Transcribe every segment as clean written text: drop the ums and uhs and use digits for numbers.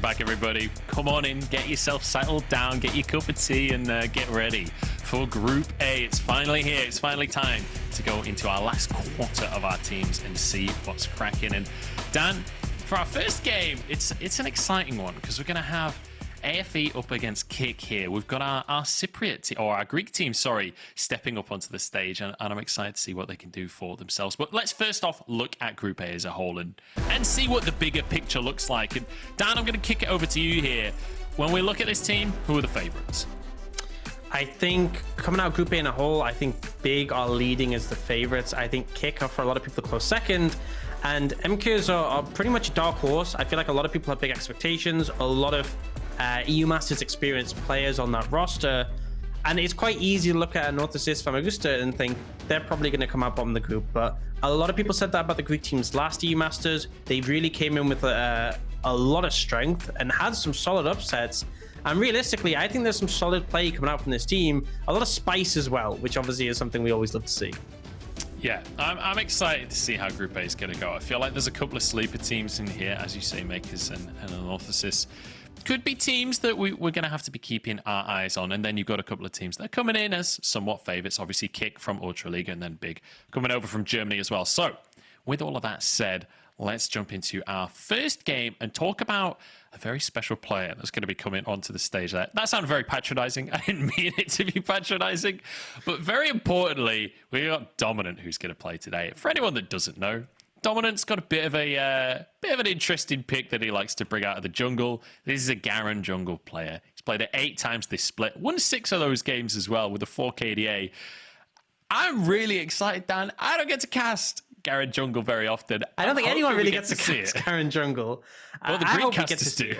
back, everybody. Come on in, get yourself settled down, get your cup of tea, and get ready for Group A. It's finally here. It's finally time to go into our last quarter of our teams and see what's cracking. And Dan, for our first game, it's an exciting one because we're going to have AFE up against Kick here. We've got our Cypriot, or our Greek team, sorry, stepping up onto the stage, and I'm excited to see what they can do for themselves. But let's first off look at Group A as a whole and see what the bigger picture looks like. And Dan, I'm going to kick it over to you here. When we look at this team, who are the favorites? I think coming out of Group A in a whole, I think Big are leading as the favorites. I think Kick are for a lot of people the close second. And MKs are pretty much a dark horse. I feel like a lot of people have big expectations. A lot of EU Masters experienced players on that roster, and it's quite easy to look at Anorthosis, Famagusta and think they're probably going to come out bottom of the group. But a lot of people said that about the Greek teams last EU Masters. They really came in with a lot of strength and had some solid upsets. And realistically, I think there's some solid play coming out from this team. A lot of spice as well, which obviously is something we always love to see. Yeah, I'm excited to see how Group A is going to go. I feel like there's a couple of sleeper teams in here, as you say, Makers and Anorthosis. Could be teams that we're going to have to be keeping our eyes on. And then you've got a couple of teams that are coming in as somewhat favorites. Obviously, Kick from Ultraliga and then Big coming over from Germany as well. So with all of that said, let's jump into our first game and talk about a very special player that's going to be coming onto the stage there. That sounded very patronizing. I didn't mean it to be patronizing. But very importantly, we got Dominant who's going to play today. For anyone that doesn't know, Dominant's got a bit of an interesting pick that he likes to bring out of the jungle. This is a Garen jungle player. He's played it 8 times this split, won 6 of those games as well with a 4 KDA. I'm really excited, Dan. I don't get to cast Garen jungle very often. I don't think anyone really gets to cast Garen jungle. Well, the Greek casters do.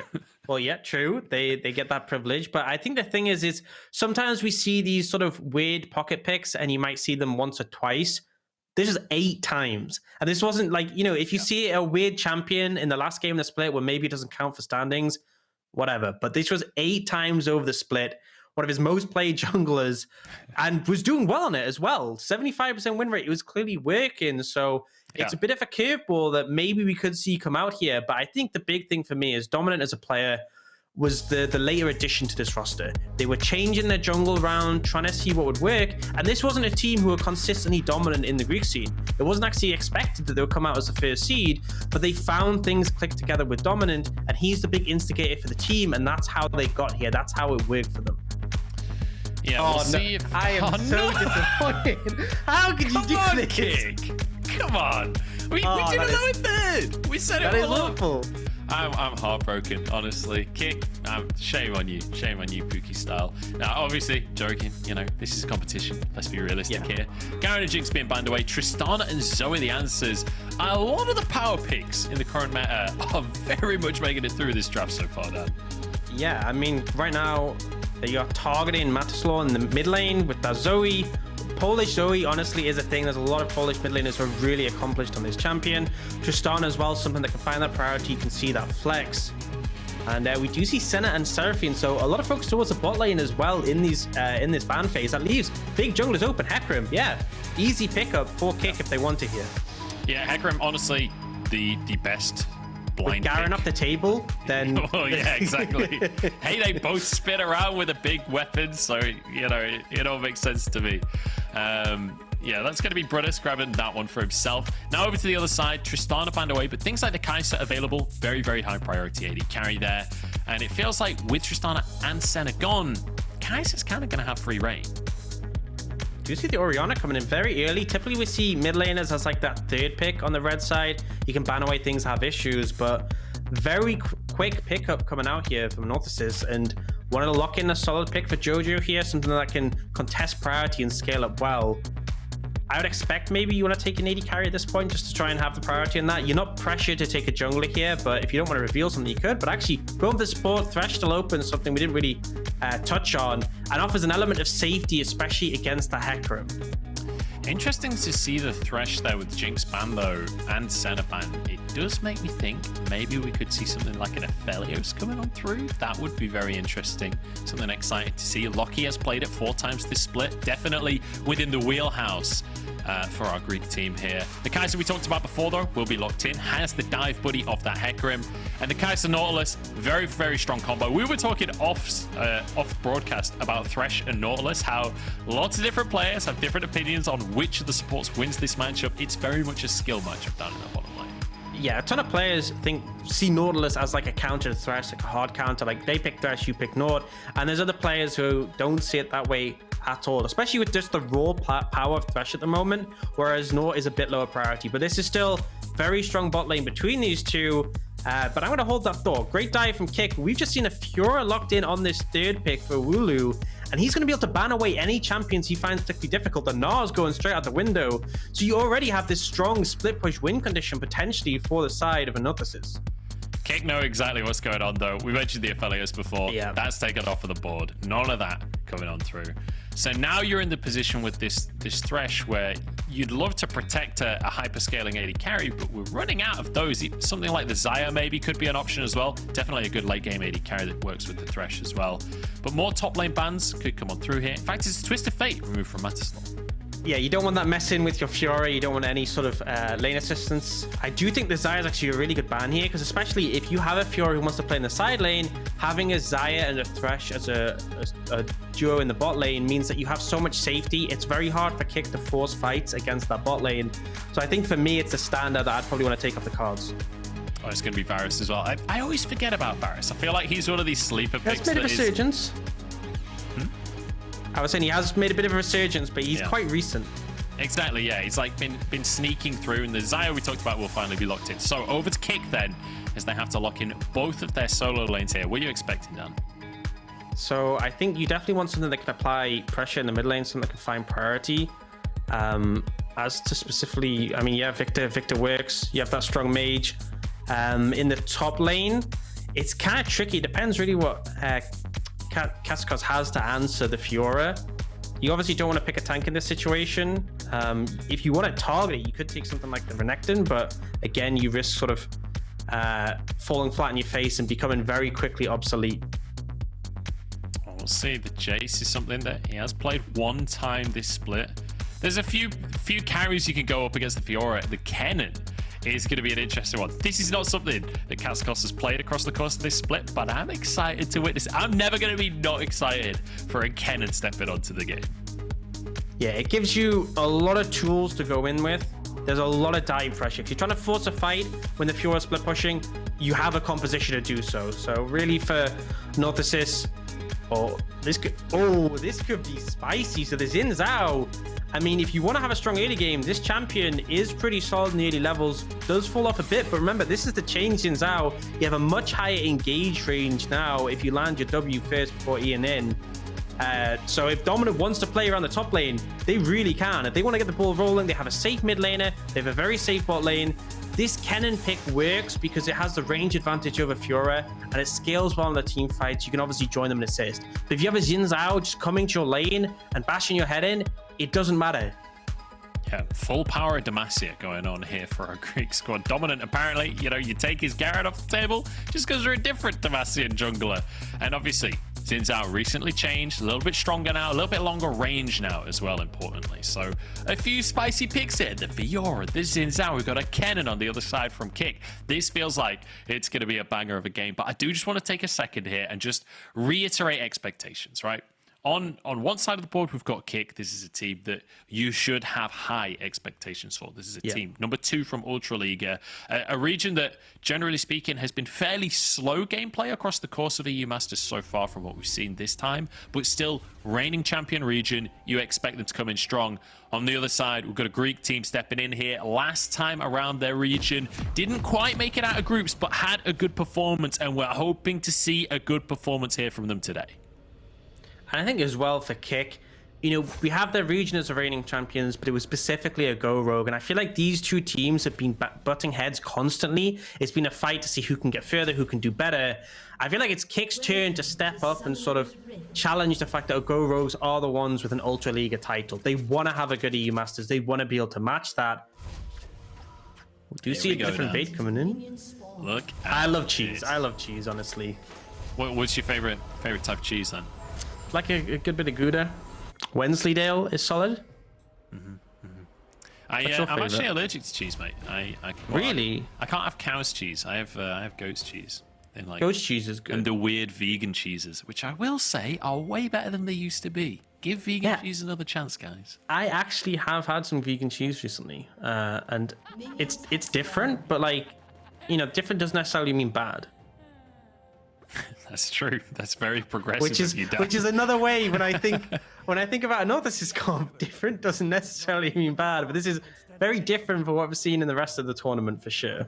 Well, yeah, true. They get that privilege. But I think the thing is sometimes we see these sort of weird pocket picks and you might see them once or twice. This is 8 times. And this wasn't like, you know, if you see a weird champion in the last game of the split where maybe it doesn't count for standings, whatever. But this was 8 times over the split. One of his most played junglers, and was doing well on it as well. 75% win rate. It was clearly working. So it's a bit of a curveball that maybe we could see come out here. But I think the big thing for me is Dominant as a player was the later addition to this roster. They were changing their jungle around, trying to see what would work. And this wasn't a team who were consistently dominant in the Greek scene. It wasn't actually expected that they would come out as the first seed, but they found things click together with Dominant, and he's the big instigator for the team, and that's how they got here. That's how it worked for them. Yeah, we'll see if... I am so disappointed. How could you do this? Kick. Come on. We didn't know it then. We said it all up. Awful. I'm heartbroken, honestly. Kick, shame on you. Shame on you, Puki style. Now, obviously, joking, you know, this is competition. Let's be realistic here. Garen and Jinx being banned away. Tristana and Zoe the answers. A lot of the power picks in the current meta are very much making it through this draft so far, Dan. Yeah, I mean, right now, you're targeting Matislaw in the mid lane with that Zoe. Polish Zoe honestly is a thing. There's a lot of Polish mid laners who are really accomplished on this champion. Tristana as well, something that can find that priority. You can see that flex. And we do see Senna and Seraphine, so a lot of focus towards the bot lane as well in this ban phase. That leaves big junglers open. Hecarim, yeah, easy pickup for Kick if they want to here. Yeah, Hecarim, honestly, the best blind with Garen pick. off the table, then... Oh, yeah, exactly. Hey, they both spin around with a big weapon, so, you know, it all makes sense to me. Yeah, that's going to be Bruness grabbing that one for himself. Now over to the other side, Tristana banned away, but things like the Kai'Sa available, very, very high priority AD carry there. And it feels like with Tristana and Senna gone, Kai'Sa's kind of going to have free reign. Do you see the Orianna coming in very early? Typically we see mid laners as like that 3rd pick on the red side. You can ban away things, have issues, but very quick pickup coming out here from Anorthosis, and wanted to lock in a solid pick for Jojo here, something that can contest priority and scale up well. I would expect maybe you want to take an AD carry at this point just to try and have the priority on that. You're not pressured to take a jungler here, but if you don't want to reveal something, you could. But actually, going for the support, Tresh still open, something we didn't really touch on, and offers an element of safety, especially against the Hecarim. Interesting to see the Thresh there with Jinx ban though, and Senna ban. It does make me think maybe we could see something like an Aphelios coming on through. That would be very interesting. Something exciting to see. LOCKIE has played it 4 times this split. Definitely within the wheelhouse for our Greek team here. The Kaiser we talked about before, though, will be locked in. Has the dive buddy of that Hecarim. And the Kaiser Nautilus, very, very strong combo. We were talking off broadcast about Tresh and Nautilus, how lots of different players have different opinions on which of the supports wins this matchup. It's very much a skill matchup down in the bottom lane. Yeah, a ton of players see Nautilus as like a counter to Thresh, like a hard counter. Like they pick Thresh, you pick Naut. And there's other players who don't see it that way at all, especially with just the raw power of Thresh at the moment, whereas Naut is a bit lower priority. But this is still very strong bot lane between these two. But I'm going to hold that thought. Great dive from Kick. We've just seen a Fiora locked in on this third pick for WouLou, and he's going to be able to ban away any champions he finds particularly difficult. The Gnar's going straight out the window. So you already have this strong split push win condition potentially for the side of Anorthosis. Kick know exactly what's going on, though. We mentioned the affiliates before. Yeah. That's taken off of the board. None of that coming on through. So now you're in the position with this Thresh where you'd love to protect a hyperscaling AD carry, but we're running out of those. Something like the Xayah maybe could be an option as well. Definitely a good late game AD carry that works with the Thresh as well. But more top lane bans could come on through here. In fact, it's a Twist of Fate removed from Matislaw. Yeah, you don't want that messing with your Fiora. You don't want any sort of lane assistance. I do think the Xayah is actually a really good ban here, because especially if you have a Fiora who wants to play in the side lane, having a Xayah and a Thresh as a duo in the bot lane means that you have so much safety. It's very hard for Kick to force fights against that bot lane. So I think for me, it's a standard that I'd probably want to take off the cards. Oh, it's going to be Varus as well. I always forget about Varus. I feel like he's one of these sleeper picks. That's a bit of a resurgence. I was saying he has made a bit of a resurgence, but he's quite recent. Exactly, yeah. He's like been sneaking through, and the Xayah we talked about will finally be locked in. So over to Kick then, as they have to lock in both of their solo lanes here. What are you expecting, Dan? So I think you definitely want something that can apply pressure in the mid lane, something that can find priority. As to specifically, I mean, yeah, Viktor works. You have that strong mage. In the top lane, it's kind of tricky. It depends really what Kackos has to answer the Fiora. You obviously don't want to pick a tank in this situation. If you want to target it, you could take something like the Renekton, but again, you risk sort of falling flat in your face and becoming very quickly obsolete. We'll see. The Jace is something that he has played one time this split. There's a few carries you can go up against the Fiora. The Kennen is going to be an interesting one. This is not something that Kackos has played across the course of this split, but I'm excited to witness it. I'm never going to be not excited for a Kennen stepping onto the game. Yeah, it gives you a lot of tools to go in with. There's a lot of dive pressure. If you're trying to force a fight when the Fiora split pushing, you have a composition to do so. So really for Anorthosis, this could be spicy. So there's in Zhao. I mean, if you want to have a strong early game, this champion is pretty solid in the early levels. Does fall off a bit, but remember, this is the change in Zhao. You have a much higher engage range now if you land your W first before E and in. So if Dominant wants to play around the top lane, they really can. If they want to get the ball rolling, they have a safe mid laner. They have a very safe bot lane. This Kennen pick works because it has the range advantage over Fiora, and it scales well in the team fights. You can obviously join them and assist. But if you have a Xin Zhao just coming to your lane and bashing your head in, it doesn't matter. Yeah, full power Demacia going on here for our Greek squad. Dominant, apparently, you take his Garrett off the table just because we're a different Demacian jungler. And obviously, Xin Zhao recently changed, a little bit stronger now, a little bit longer range now as well, importantly. So a few spicy picks here. The Fiora, the Xin Zhao, we've got a Kennen on the other side from Kick. This feels like it's going to be a banger of a game, but I do just want to take a second here and just reiterate expectations, right? On one side of the board, we've got Kick. This is a team that you should have high expectations for. This is a team number 2 from Ultraliga, a region that, generally speaking, has been fairly slow gameplay across the course of EU Masters so far from what we've seen this time, but still reigning champion region. You expect them to come in strong. On the other side, we've got a Greek team stepping in here. Last time around their region, didn't quite make it out of groups, but had a good performance, and we're hoping to see a good performance here from them today. And I think as well for Kick, we have their region as the reigning champions, but it was specifically a Go Rogue. And I feel like these two teams have been butting heads constantly. It's been a fight to see who can get further, who can do better. I feel like it's Kick's turn to step up and sort of challenge the fact that Go Rogues are the ones with an Ultraliga title. They want to have a good EU Masters. They want to be able to match that. We do see a different bait coming in. Look, I love cheese. I love cheese, honestly. What's your favorite type of cheese then? Like a good bit of Gouda. Wensleydale is solid. I'm actually allergic to cheese, mate. Really? I can't have cow's cheese. I have goat's cheese. And like goat's cheese is good. And the weird vegan cheeses, which I will say are way better than they used to be. Give vegan cheese another chance, guys. I actually have had some vegan cheese recently, and it's different, but like, you know, different doesn't necessarily mean bad. That's true. That's very progressive. Which is another way when I think about Anorthosis comp, different doesn't necessarily mean bad, but this is very different from what we've seen in the rest of the tournament for sure.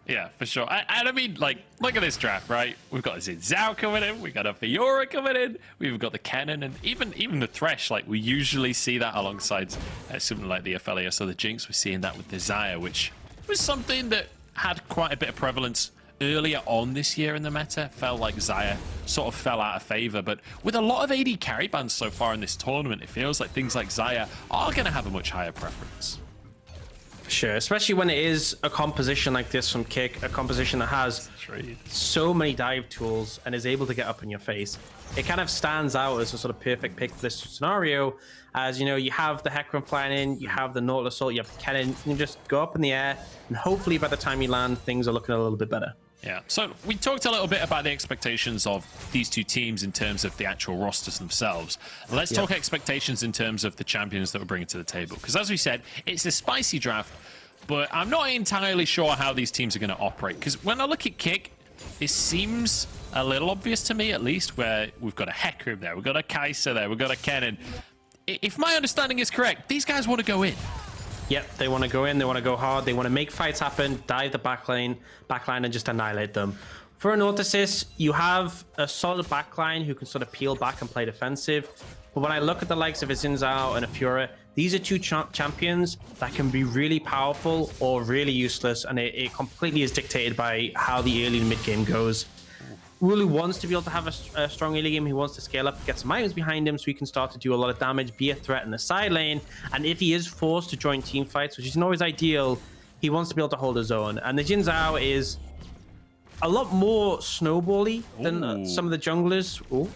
Yeah, for sure. And I mean, like, look at this draft, right? We've got Zhao coming in, we've got a Fiora coming in, we've got the Kennen, and even the Tresh. Like, we usually see that alongside something like the FLICR. So the Jinx, we're seeing that with the Xayah, which was something that had quite a bit of prevalence earlier on this year in the meta. Felt like Xayah sort of fell out of favor, but with a lot of AD carry bans so far in this tournament, it feels like things like Xayah are going to have a much higher preference. Sure, especially when it is a composition like this from Kick, a composition that has so many dive tools and is able to get up in your face. It kind of stands out as a sort of perfect pick for this scenario, as you know, you have the Hecarim flying in, you have the Nautilus assault, you have the Kennen, you can just go up in the air, and hopefully by the time you land, things are looking a little bit better. Yeah, so we talked a little bit about the expectations of these two teams in terms of the actual rosters themselves. Let's talk expectations in terms of the champions that we're bringing to the table. Because as we said, it's a spicy draft, but I'm not entirely sure how these teams are going to operate. Because when I look at Kick, it seems a little obvious to me, at least, where we've got a Hecarim there, we've got a Xayah there, we've got a Kennen. If my understanding is correct, these guys want to go in. Yep, they want to go in, they want to go hard, they want to make fights happen, dive the backline and just annihilate them. For Anorthosis, you have a solid backline who can sort of peel back and play defensive. But when I look at the likes of a Zhao and a Fiora, these are two champions that can be really powerful or really useless, and it completely is dictated by how the early and mid game goes. WouLou wants to be able to have a strong early game. He wants to scale up, get some items behind him so he can start to do a lot of damage, be a threat in the side lane. And if he is forced to join team fights, which isn't always ideal, he wants to be able to hold his own. And the Zhao is a lot more snowbally than some of the junglers. Ooh.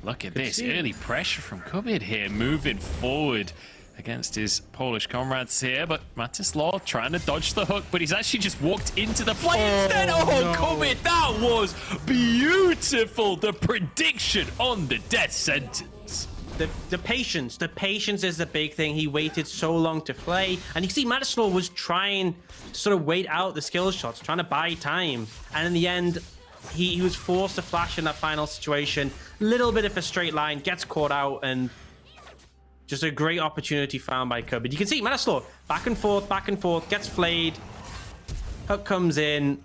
Look at this early pressure from kubYD here, moving forward against his Polish comrades here, but Matislaw trying to dodge the hook, but he's actually just walked into the play instead. Oh, kubYD, that was beautiful. The prediction on the death sentence. The patience is the big thing. He waited so long to play, and you see Matislaw was trying to sort of wait out the skill shots, trying to buy time, and in the end, he was forced to flash in that final situation. Little bit of a straight line, gets caught out, and just a great opportunity found by kubYD. You can see Matislaw back and forth, gets flayed. Hook comes in,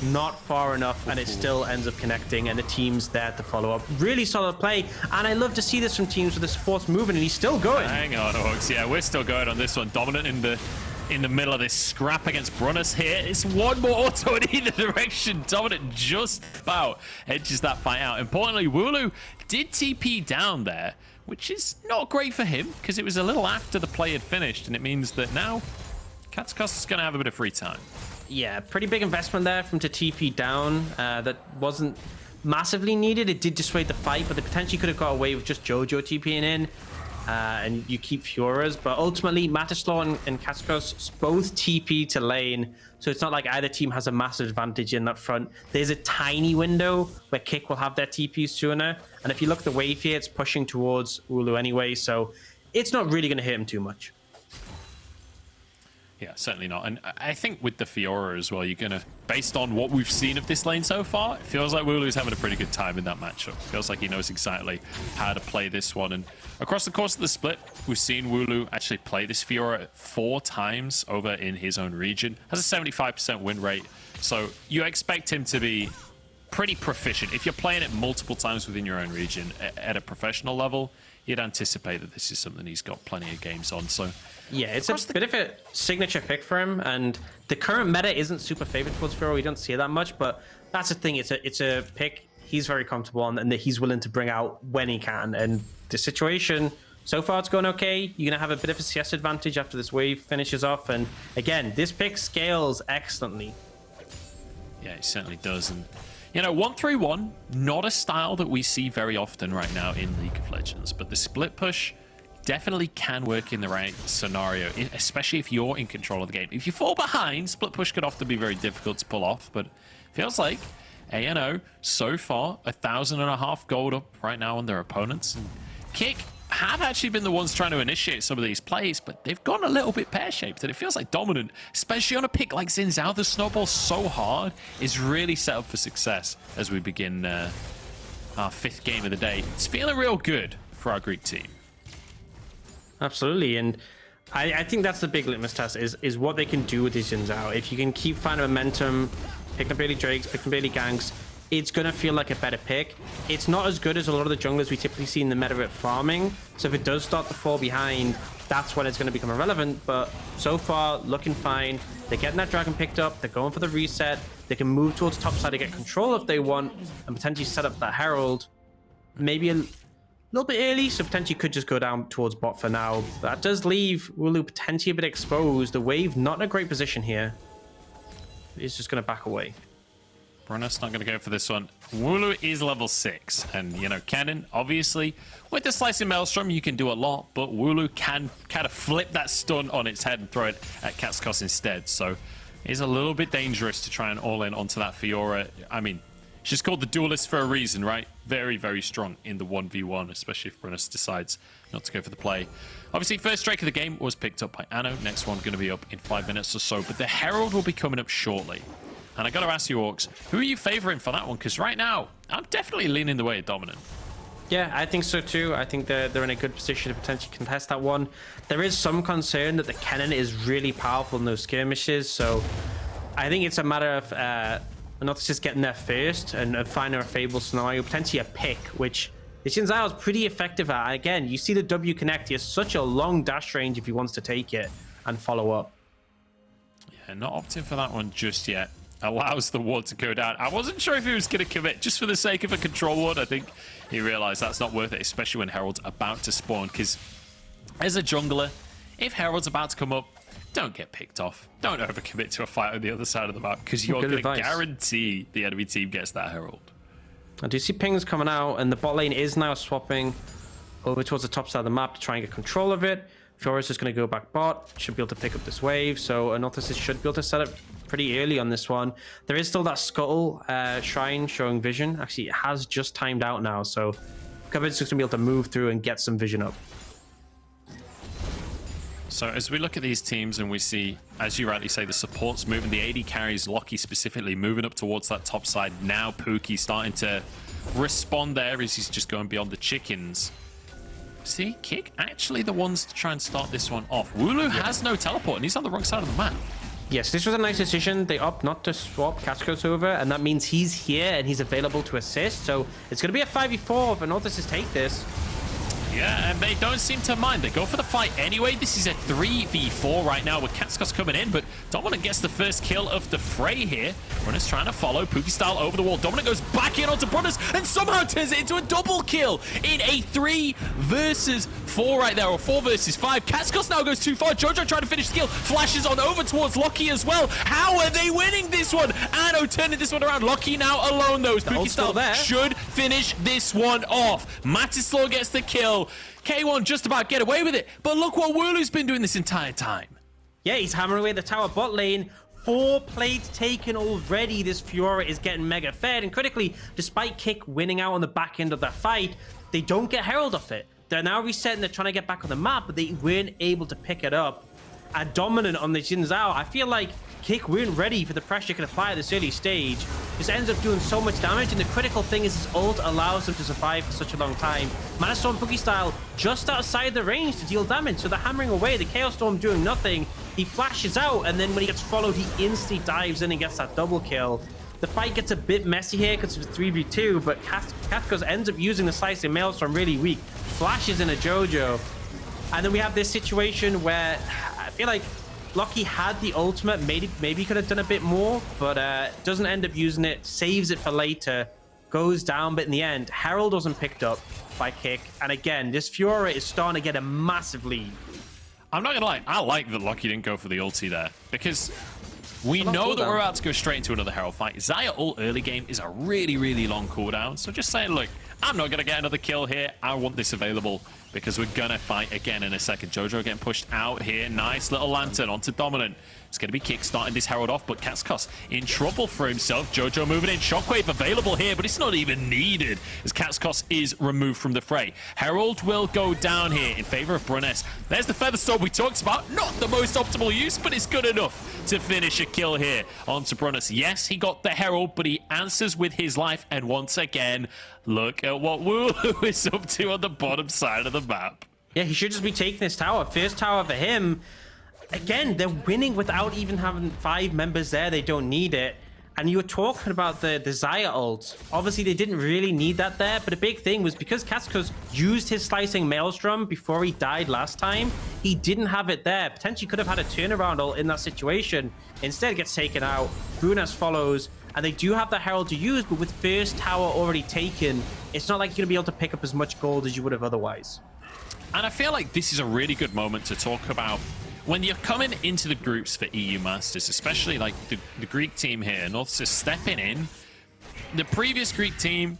not far enough, and it still ends up connecting, and the team's there to follow up. Really solid play, and I love to see this from teams with the supports moving, and he's still going. Hang on, Hooks. Yeah, we're still going on this one. Dominant in the middle of this scrap against Bruness here. It's one more auto in either direction. Dominant just about edges that fight out. Importantly, WouLou did TP down there, which is not great for him because it was a little after the play had finished, and it means that now Kackos is going to have a bit of free time. Yeah, pretty big investment there from to TP down. That wasn't massively needed. It did dissuade the fight, but they potentially could have got away with just Jojo TPing in. And you keep Fioras, but ultimately Matislaw and Kackos both TP to lane, so it's not like either team has a massive advantage in that front. There's a tiny window where Kick will have their TPs sooner, and if you look at the wave here, it's pushing towards WouLou anyway, so it's not really going to hit him too much. Yeah, certainly not. And I think with the Fiora as well, you're going to, based on what we've seen of this lane so far, it feels like WouLou's having a pretty good time in that matchup. It feels like he knows exactly how to play this one. And across the course of the split, we've seen WouLou actually play this Fiora 4 times over in his own region. Has a 75% win rate. So you expect him to be pretty proficient. If you're playing it multiple times within your own region at a professional level, you'd anticipate that this is something he's got plenty of games on. So yeah, it's a bit of a signature pick for him, and the current meta isn't super favored towards Fiora. We don't see it that much, but that's the thing. It's a pick he's very comfortable on and that he's willing to bring out when he can. And the situation, so far it's going okay. You're going to have a bit of a CS advantage after this wave finishes off. And again, this pick scales excellently. Yeah, it certainly does. And you know, 1-3-1, not a style that we see very often right now in League of Legends, but the split push definitely can work in the right scenario, especially if you're in control of the game. If you fall behind, split push could often be very difficult to pull off, but feels like ANO so far 1,500 gold up right now on their opponents. And Kick have actually been the ones trying to initiate some of these plays, but they've gone a little bit pear-shaped, and it feels like Dominant, especially on a pick like Xin Zhao, the snowball so hard, is really set up for success as we begin our 5th game of the day. It's feeling real good for our Greek team. Absolutely, and I think that's the big litmus test is what they can do with these Xin Zhao. If you can keep finding momentum, picking up early Drakes, picking up early ganks, it's going to feel like a better pick. It's not as good as a lot of the junglers we typically see in the meta at farming. So if it does start to fall behind, that's when it's going to become irrelevant. But so far, looking fine. They're getting that dragon picked up. They're going for the reset. They can move towards top side to get control if they want and potentially set up that Herald. Maybe a little bit early, so potentially could just go down towards bot for now. That does leave WouLou potentially a bit exposed. The wave not in a great position here. He's just going to back away. Bruness not going to go for this one. WouLou is level 6, and you know, Kennen, obviously, with the Slicing Maelstrom, you can do a lot, but WouLou can kind of flip that stun on its head and throw it at Kackos instead. So it's a little bit dangerous to try and all in onto that Fiora. I mean, she's called the duelist for a reason, right? Very, very strong in the 1v1, especially if Bruness decides not to go for the play. Obviously, first strike of the game was picked up by Ano. Next one going to be up in 5 minutes or so, but the Herald will be coming up shortly. And I got to ask you, Orcs, who are you favoring for that one? Because right now, I'm definitely leaning the way of Dominant. Yeah, I think so too. I think they're in a good position to potentially contest that one. There is some concern that the Kennen is really powerful in those skirmishes, so I think it's a matter of Anorthosis getting there first and finding a favorable scenario, potentially a pick, which the Xin Zhao is pretty effective at. And again, you see the W connect. He has such a long dash range if he wants to take it and follow up. Yeah, not opting for that one just yet. Allows the ward to go down. I wasn't sure if he was going to commit just for the sake of a control ward. I think he realized that's not worth it, especially when Herald's about to spawn, because as a jungler, if Herald's about to come up, don't get picked off. Don't overcommit to a fight on the other side of the map, because you're going to guarantee the enemy team gets that Herald. I do see pings coming out, and the bot lane is now swapping over towards the top side of the map to try and get control of it. Fiora's just going to go back bot, should be able to pick up this wave, so Anorthosis should be able to set up pretty early on this one. There is still that Scuttle shrine showing vision. Actually, it has just timed out now, so kubYD's just going to be able to move through and get some vision up. So as we look at these teams and we see, as you rightly say, the supports moving, the AD carries, LOCKIE specifically, moving up towards that top side. Now Puki starting to respond there as he's just going beyond the chickens. See, Kick actually the ones to try and start this one off. WouLou has no teleport, and he's on the wrong side of the map. Yes, this was a nice decision. They opt not to swap Kackos over, and that means he's here and he's available to assist. So it's going to be a 5v4 if Anorthosis take this. Yeah, and they don't seem to mind. They go for the fight anyway. This is a 3v4 right now with Kackos coming in, but Dominant gets the first kill of the fray here. Bruness trying to follow Puki style over the wall. Dominant goes back in onto Bruness and somehow turns it into a double kill in a 3 versus 4 right there, or 4 versus 5. Kackos now goes too far. Jojo trying to finish the kill. Flashes on over towards LOCKIE as well. How are they winning this one? Ano turning this one around. LOCKIE now alone though. Puki style there should finish this one off. Matislaw gets the kill. K1 just about get away with it, but look what WouLou's been doing this entire time. Yeah, he's hammering away the tower bot lane. 4 plates taken already. This Fiora is getting mega fed, and critically, despite Kick winning out on the back end of that fight, they don't get Herald off it. They're now resetting, they're trying to get back on the map, but they weren't able to pick it up. A Dominant on the Xin Zhao, I feel like Kick weren't ready for the pressure you can apply at this early stage. Just ends up doing so much damage, and the critical thing is his ult allows him to survive for such a long time. Matislaw and Puki style just outside the range to deal damage, so they're hammering away. The Chaos Storm doing nothing. He flashes out, and then when he gets followed, he instantly dives in and gets that double kill. The fight gets a bit messy here because it's 3v2, but Kackos ends up using the Slicing Maelstrom really weak. Flashes in a Jojo. And then we have this situation where I feel like LOCKIE had the ultimate, maybe could have done a bit more, but doesn't end up using it, saves it for later, goes down, but in the end, Herald wasn't picked up by Kick. And again, this Fiora is starting to get a massive lead. I'm not gonna lie, I like that LOCKIE didn't go for the ulti there, because we know that we're about to go straight into another Herald fight. Xayah ult early game is a really, really long cooldown, so just saying, look, I'm not gonna get another kill here, I want this available because we're gonna fight again in a second. Jojo getting pushed out here. Nice little lantern onto Dominant. It's going to be kickstarting this Herald off, but Kackos in trouble for himself. Jojo moving in. Shockwave available here, but it's not even needed as Kackos is removed from the fray. Herald will go down here in favor of Bruness. There's the Featherstorm we talked about. Not the most optimal use, but it's good enough to finish a kill here onto Bruness. Yes, he got the Herald, but he answers with his life. And once again, look at what WouLou is up to on the bottom side of the map. Yeah, he should just be taking this tower. First tower for him. Again, they're winning without even having 5 members there. They don't need it. And you were talking about the Xayah ult. Obviously, they didn't really need that there. But the big thing was because Kackos used his slicing Maelstrom before he died last time, he didn't have it there. Potentially could have had a turnaround ult in that situation. Instead, it gets taken out. Bruness follows. And they do have the Herald to use, but with first tower already taken, it's not like you're going to be able to pick up as much gold as you would have otherwise. And I feel like this is a really good moment to talk about when you're coming into the groups for EU Masters, especially like the Greek team here, Anorthosis stepping in. The previous Greek team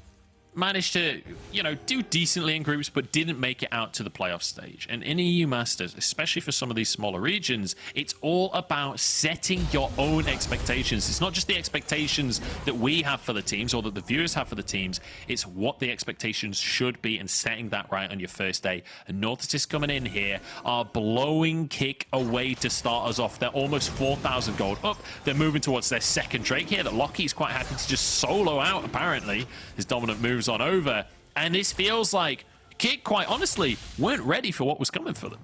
managed to, you know, do decently in groups, but didn't make it out to the playoff stage. And in EU Masters, especially for some of these smaller regions, it's all about setting your own expectations. It's not just the expectations that we have for the teams or that the viewers have for the teams. It's what the expectations should be and setting that right on your first day. And Nautilus coming in here are blowing kick away to start us off. They're almost 4,000 gold up. They're moving towards their second Drake here that LOCKIE is quite happy to just solo out, apparently. His dominant moves on over, and this feels like Kick, quite honestly, weren't ready for what was coming for them.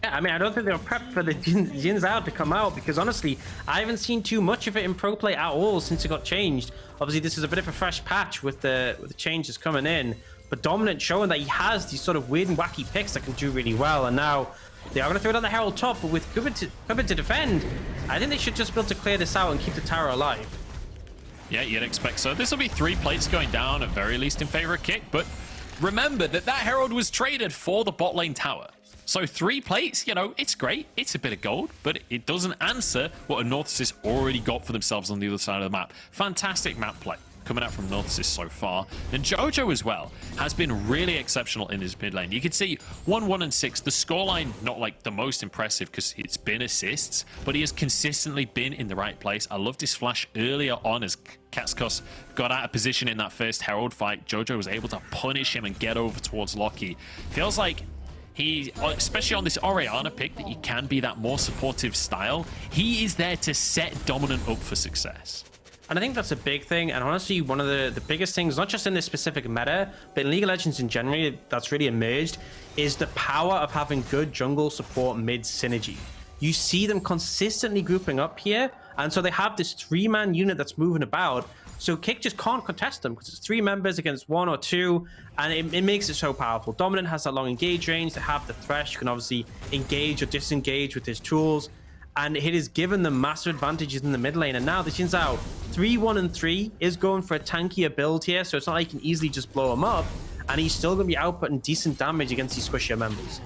Yeah, I mean, I don't think they were prepped for the Jin Zhao to come out, because honestly, I haven't seen too much of it in pro play at all since it got changed. Obviously, this is a bit of a fresh patch with the changes coming in, but Dominant showing that he has these sort of weird and wacky picks that can do really well, and now they are going to throw down the Herald top, but with kubYD to defend, I think they should just be able to clear this out and keep the tower alive. Yeah, you'd expect so. This will be 3 plates going down at very least in favor of Kick, but remember that Herald was traded for the bot lane tower. So 3 plates, you know, it's great. It's a bit of gold, but it doesn't answer what Anorthosis already got for themselves on the other side of the map. Fantastic map play coming out from Anorthosis so far. And Jojo as well has been really exceptional in his mid lane. You can see 1-1 and 6. The scoreline not like the most impressive because it's been assists, but he has consistently been in the right place. I loved his flash earlier on as Kackos got out of position in that first Herald fight. Jojo was able to punish him and get over towards LOCKIE. Feels like he, especially on this Orianna pick, that you can be that more supportive style. He is there to set Dominant up for success. And I think that's a big thing, and honestly, one of the biggest things, not just in this specific meta, but in League of Legends in general, that's really emerged, is the power of having good jungle support mid synergy. You see them consistently grouping up here, and so they have this 3-man unit that's moving about, so Kick just can't contest them, because it's 3 members against 1 or 2, and it makes it so powerful. Dominant has that long engage range, they have the Tresh, you can obviously engage or disengage with his tools, and it has given them massive advantages in the mid lane. And now the Jin Zhao 3-1 and 3 is going for a tankier build here, so it's not like you can easily just blow him up, and he's still going to be outputting decent damage against these squishier members.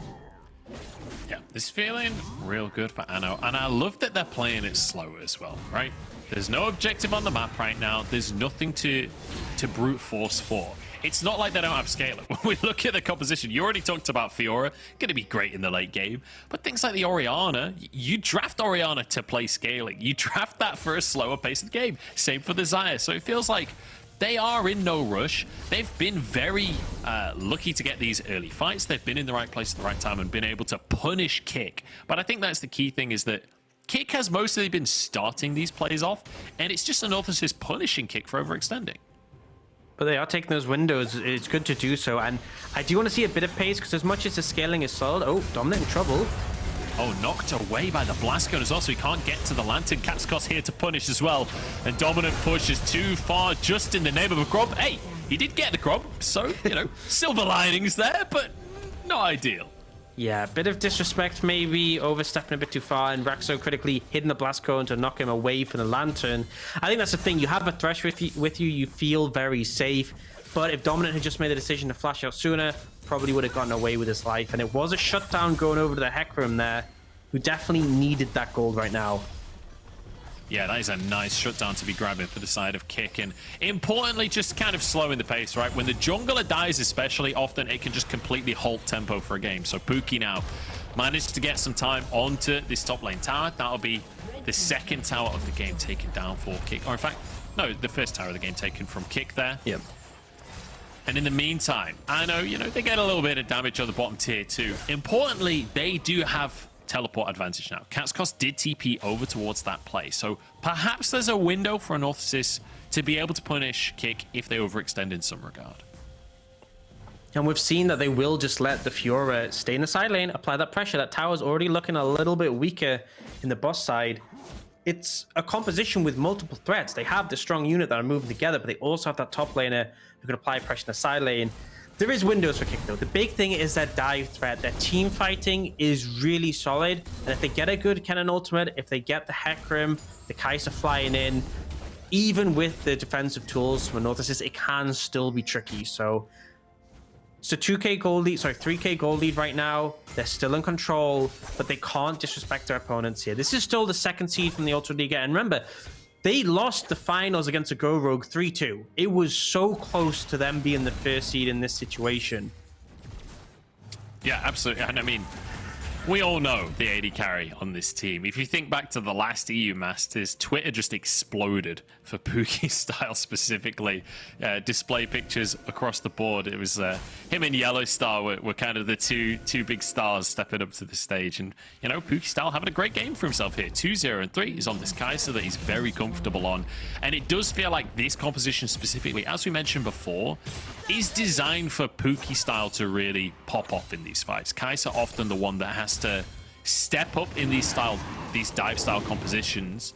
Yeah, this feeling real good for Anno, and I love that they're playing it slow as well, right? There's no objective on the map right now. There's nothing to brute force for. It's not like they don't have scaling. When we look at the composition, you already talked about Fiora, going to be great in the late game. But things like the Orianna, you draft Orianna to play scaling. You draft that for a slower pace of the game. Same for the Xayah. So it feels like they are in no rush. They've been very lucky to get these early fights. They've been in the right place at the right time and been able to punish Kick. But I think that's the key thing, is that Kick has mostly been starting these plays off, and it's just Anorthosis punishing Kick for overextending. But they are taking those windows. It's good to do so. And I do want to see a bit of pace, because as much as the scaling is solid... Oh, Dominant in trouble. Oh, knocked away by the blast gun as well, so he can't get to the lantern. Kackos here to punish as well. And Dominant pushes too far, just in the name of a grub. Hey, he did get the grub, so, you know, silver linings there, but not ideal. Yeah, a bit of disrespect, maybe overstepping a bit too far, and Raxxo critically hitting the blast cone to knock him away from the lantern. I think that's the thing. You have a Tresh with you, you feel very safe. But if Dominant had just made the decision to flash out sooner, probably would have gotten away with his life. And it was a shutdown going over to the Hecarim there, who definitely needed that gold right now. Yeah, that is a nice shutdown to be grabbing for the side of Kick. And importantly, just kind of slowing the pace, right? When the jungler dies especially, often it can just completely halt tempo for a game. So Puki now managed to get some time onto this top lane tower. That'll be the second tower of the game taken down for Kick. Or in fact, no, the first tower of the game taken from Kick there. Yep. And in the meantime, I know, they get a little bit of damage on the bottom tier too. Importantly, they do have teleport advantage now. Kackos did TP over towards that play, so perhaps there's a window for Anorthosis to be able to punish Kick if they overextend in some regard. And we've seen that they will just let the Fiora stay in the side lane, apply that pressure. That tower's already looking a little bit weaker in the boss side. It's a composition with multiple threats. They have the strong unit that are moving together, but they also have that top laner who can apply pressure in the side lane. There is windows for Kick though. The big thing is that dive threat. Their team fighting is really solid. And if they get a good Kennen ultimate, if they get the Hecarim, the Kai'Sa flying in, even with the defensive tools from Anorthosis, it can still be tricky. So it's a 2k gold lead, sorry, 3k gold lead right now. They're still in control, but they can't disrespect their opponents here. This is still the second seed from the Ultra Liga. And remember, they lost the finals against a Go Rogue 3-2. It was so close to them being the first seed in this situation. Yeah, absolutely. And I mean, we all know the AD carry on this team. If you think back to the last EU Masters, Twitter just exploded for Puki style specifically. Display pictures across the board. It was him and Yellow Star were kind of the two big stars stepping up to the stage. And, Puki style having a great game for himself here. 2-0 and 3 is on this Kai'Sa that he's very comfortable on. And it does feel like this composition specifically, as we mentioned before, is designed for Puki style to really pop off in these fights. Kai'Sa often the one that has to step up in these dive style compositions.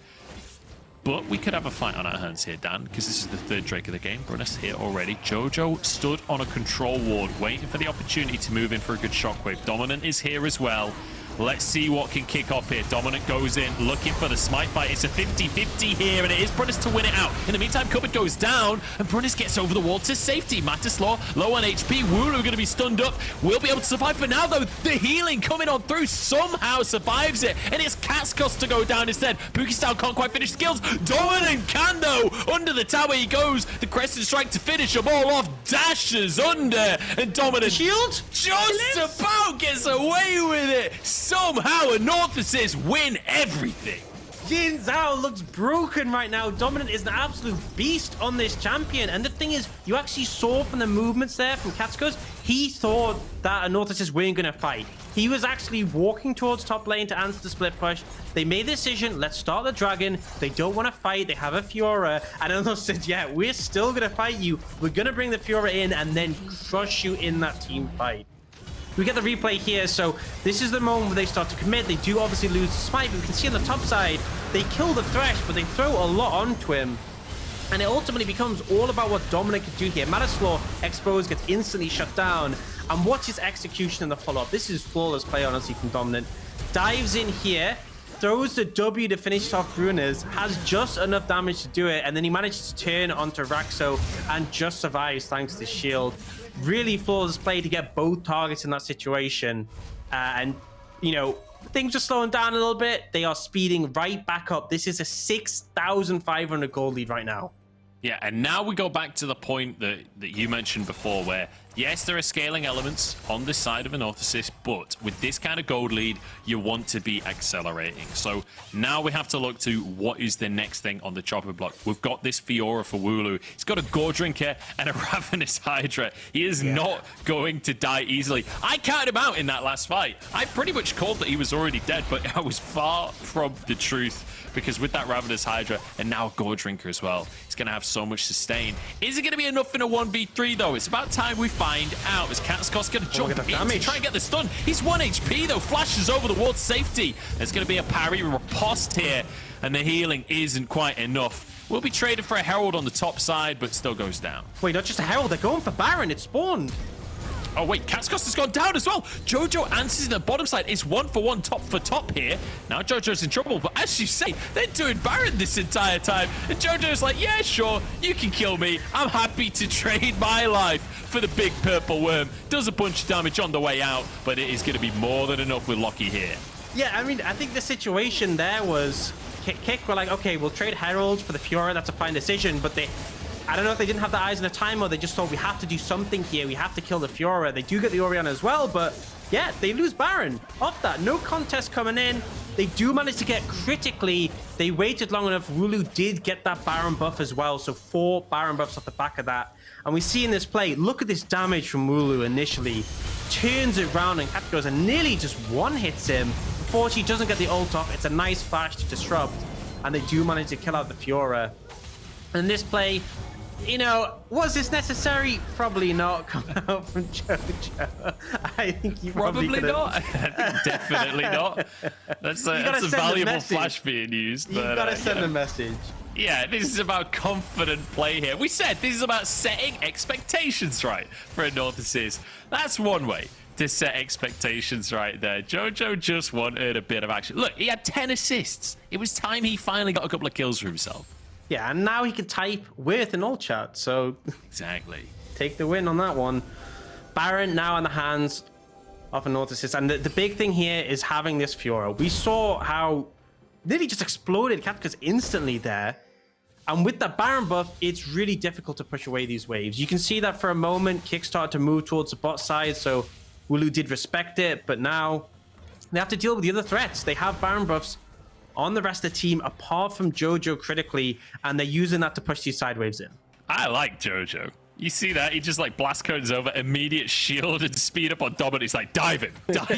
But we could have a fight on our hands here, Dan, because this is the third Drake of the game. Bruness here already. Jojo stood on a control ward, waiting for the opportunity to move in for a good shockwave. Dominant is here as well. Let's see what can kick off here. Dominant goes in, looking for the smite fight. It's a 50-50 here, and it is Bruness to win it out. In the meantime, kubYD goes down, and Bruness gets over the wall to safety. Matislaw, low on HP. WouLou going to be stunned up. Will be able to survive for now, though. The healing coming on through somehow survives it, and it's Kackos to go down instead. Puki style can't quite finish skills. Dominant can, though. Under the tower he goes. The Crescent Strike to finish them all off. Dashes under, and Dominant Shield just about gets away with it. Somehow Anorthosis win everything. Zhao looks broken right now. Dominant is an absolute beast on this champion. And the thing is, you actually saw from the movements there from Kackos, he thought that Anorthosis weren't going to fight. He was actually walking towards top lane to answer the split push. They made the decision, let's start the dragon. They don't want to fight. They have a Fiora. And Anorthosis said, yeah, we're still going to fight you. We're going to bring the Fiora in and then crush you in that team fight. We get the replay here, so this is the moment where they start to commit. They do obviously lose the smite, but we can see on the top side, they kill the Thresh, but they throw a lot onto him. And it ultimately becomes all about what Dominant can do here. Matislaw exposed, gets instantly shut down. And watch his execution in the follow-up. This is flawless play, honestly, from Dominant. Dives in here, throws the W to finish off Bruness, has just enough damage to do it, and then he manages to turn onto Raxxo and just survives thanks to shield. Really flawless play to get both targets in that situation. And, things are slowing down a little bit. They are speeding right back up. This is a 6,500 gold lead right now. Yeah, and now we go back to the point that you mentioned before where, yes, there are scaling elements on this side of Anorthosis, but with this kind of gold lead, you want to be accelerating. So now we have to look to what is the next thing on the chopping block. We've got this Fiora for WouLou. He's got a Gore-Drinker and a Ravenous Hydra. He is not going to die easily. I counted him out in that last fight. I pretty much called that he was already dead, but I was far from the truth because with that Ravenous Hydra and now Gore-Drinker as well, he's going to have so much sustain. Is it going to be enough in a 1v3 though? It's about time we find out. Is Kackos going to jump in to try and get the stun? He's 1 HP though, flashes over the wall to safety. There's going to be a parry riposte here, and the healing isn't quite enough. Will be traded for a Herald on the top side, but still goes down. Wait, not just a Herald, they're going for Baron. It spawned. Oh wait, Kackos has gone down as well. Jojo answers in the bottom side. It's 1-for-1 top for top here. Now Jojo's in trouble, but as you say, they're doing Baron this entire time. And Jojo's like, yeah, sure, you can kill me. I'm happy to trade my life for the big purple worm. Does a bunch of damage on the way out, but it is going to be more than enough with LOCKIE here. Yeah, I mean, I think the situation there was Kick were like, okay, we'll trade Herald for the Fiora. That's a fine decision, but I don't know if they didn't have the eyes on the timer. They just thought we have to do something here. We have to kill the Fiora. They do get the Orianna as well, but yeah, they lose Baron off that. No contest coming in. They do manage to get critically. They waited long enough. WouLou did get that Baron buff as well, so 4 Baron buffs off the back of that. And we see in this play, look at this damage from WouLou initially. Turns it round and Kackos and nearly just one-hits him. Unfortunately, he doesn't get the ult off. It's a nice flash to disrupt. And they do manage to kill out the Fiora. And this play, you know, was this necessary? Probably not. Coming out from JoJo. I think you probably not. I think definitely not. That's a valuable flash being used. You've got to send a message. Yeah, this is about confident play here. We said this is about setting expectations right for Anorthosis. That's one way to set expectations right there. JoJo just wanted a bit of action. Look, he had 10 assists. It was time he finally got a couple of kills for himself. Yeah, and now he can type with an ult chat, so... Exactly. Take the win on that one. Baron now in the hands of Anorthosis, and the big thing here is having this Fiora. We saw how nearly just exploded Kackos instantly there. And with that Baron buff, it's really difficult to push away these waves. You can see that for a moment, Kick started to move towards the bot side, so WouLou did respect it, but now they have to deal with the other threats. They have Baron buffs on the rest of the team, apart from JoJo critically, and they're using that to push these side waves in. I like JoJo. You see that? He just like blast codes over, immediate shield and speed up on Dominant. He's like, dive him. Like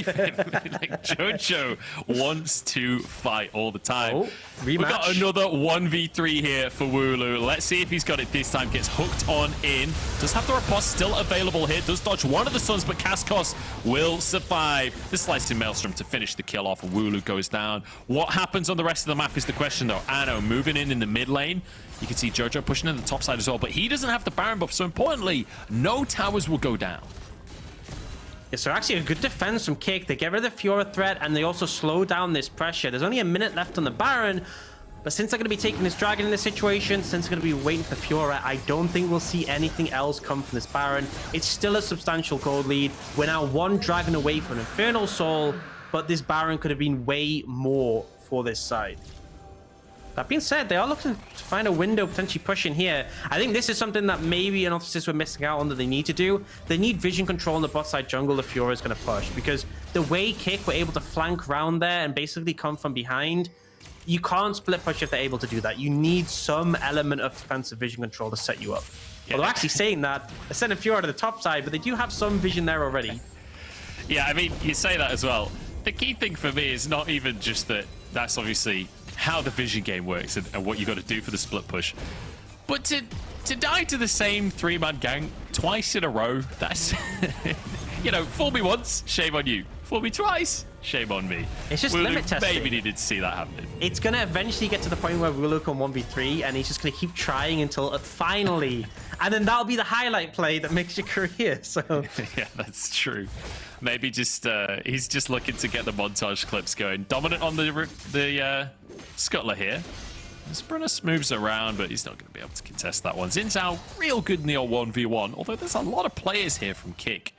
JoJo wants to fight all the time. Oh, we've got another 1v3 here for WouLou. Let's see if he's got it this time. Gets hooked on in. Does have the riposte still available here. Does dodge one of the stuns, but Kackos will survive. The slicing Maelstrom to finish the kill off. WouLou goes down. What happens on the rest of the map is the question though. Ano moving in the mid lane. You can see JoJo pushing in the top side as well, but he doesn't have the Baron buff, so importantly, no towers will go down. Yeah, so actually a good defense from Kick. They get rid of the Fiora threat, and they also slow down this pressure. There's only a minute left on the Baron, but since they're going to be taking this Dragon in this situation, since they're going to be waiting for Fiora, I don't think we'll see anything else come from this Baron. It's still a substantial gold lead. We're now 1 Dragon away from Infernal Soul, but this Baron could have been way more for this side. That being said, they are looking to find a window potentially pushing here. I think this is something that maybe Anorthosis were missing out on that they need to do. They need vision control in the bot side jungle if Fiora is going to push, because the way Kick were able to flank around there and basically come from behind, you can't split push if they're able to do that. You need some element of defensive vision control to set you up. Yeah. Although actually saying that, they're sending Fiora to the top side, but they do have some vision there already. Yeah, I mean, you say that as well. The key thing for me is not even just that that's obviously how the vision game works and what you got to do for the split push, but to die to the same 3-man gang twice in a row, that's you know, fool me once, shame on you. Fool me twice, shame on me. It's just limit testing. Maybe needed to see that happening. It's gonna eventually get to the point where WouLou can 1v3, and he's just gonna keep trying until finally, and then that'll be the highlight play that makes your career. So yeah, that's true. Maybe just he's just looking to get the montage clips going. Dominant on the scuttler here. As Bruness moves around, but he's not going to be able to contest that one. Zhao, real good in the 1v1, although there's a lot of players here from Kick.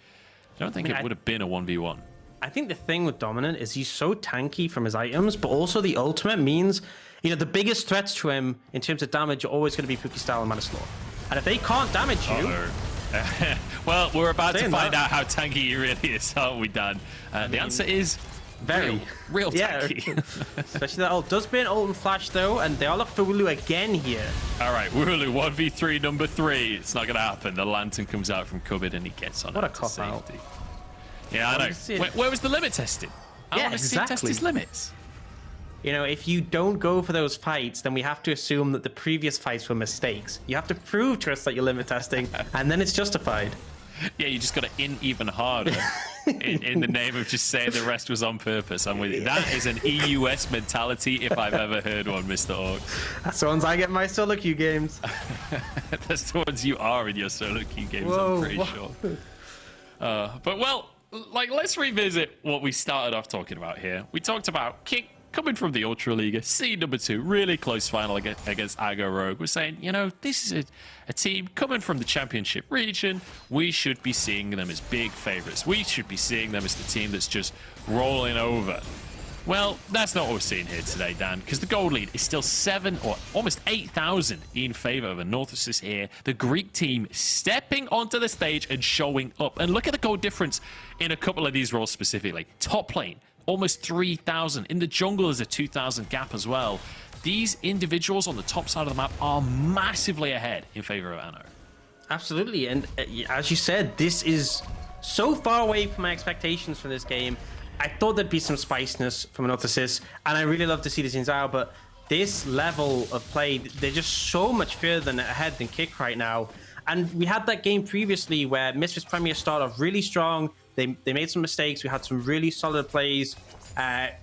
I don't think it would have been a 1v1. I think the thing with Dominant is he's so tanky from his items, but also the ultimate means, you know, the biggest threats to him in terms of damage are always going to be Puki style and Matislaw. And if they can't damage you... well, we're about to find out how tanky he really is, aren't we, Dan? The answer is very real tanky. Yeah. Especially that ult does be an ult and flash though, and they are looking for WouLou again here. All right, WouLou 1v3 number 3. It's not going to happen. The lantern comes out from kubYD and he gets on. What a cop out. Yeah, I know. Where was the limit testing? I want to see test his limits. You know, if you don't go for those fights, then we have to assume that the previous fights were mistakes. You have to prove to us that you're limit testing, and then it's justified. Yeah, you just got to in even harder in the name of just saying the rest was on purpose. I'm with you. That is an EUS mentality if I've ever heard one, Mr. Orc. That's the ones I get in my solo queue games. That's the ones you are in your solo queue games, I'm pretty sure. But, well, like, let's revisit what we started off talking about here. We talked about Kick coming from the Ultra League, seed number 2, really close final against Aggro Rogue. We're saying, you know, this is a team coming from the championship region. We should be seeing them as big favorites. We should be seeing them as the team that's just rolling over. Well, that's not what we're seeing here today, Dan, because the gold lead is still 7 or almost 8,000 in favor of Anorthosis here. The Greek team stepping onto the stage and showing up. And look at the gold difference in a couple of these roles specifically. Top lane, almost 3,000. In the jungle, there's a 2,000 gap as well. These individuals on the top side of the map are massively ahead in favor of Anno. Absolutely. And as you said, this is so far away from my expectations for this game. I thought there'd be some spiciness from Anorthosis, and I really love to see this in Zhao, but this level of play, they're just so much further ahead than Kick right now. And we had that game previously where Misfits Premier started off really strong. They made some mistakes. We had some really solid plays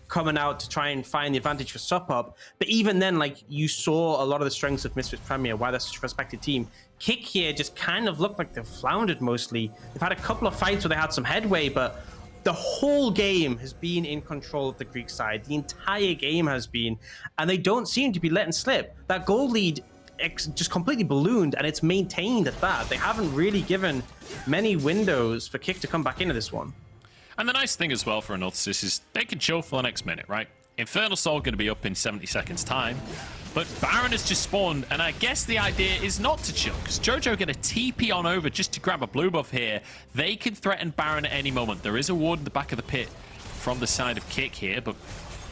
coming out to try and find the advantage for Sup Up. But even then, like, you saw a lot of the strengths of Misfits Premier, why they're such a respected team. Kick here just kind of looked like they've floundered mostly. They've had a couple of fights where they had some headway, but the whole game has been in control of the Greek side. The entire game has been, and they don't seem to be letting slip. That gold lead just completely ballooned, and it's maintained at that. They haven't really given many windows for Kick to come back into this one. And the nice thing as well for Anorthosis is they can chill for the next minute, right? Infernal Soul going to be up in 70 seconds time, but Baron has just spawned, and I guess the idea is not to chill, because Jojo get a TP on over just to grab a blue buff here. They can threaten Baron at any moment. There is a ward in the back of the pit from the side of Kick here, but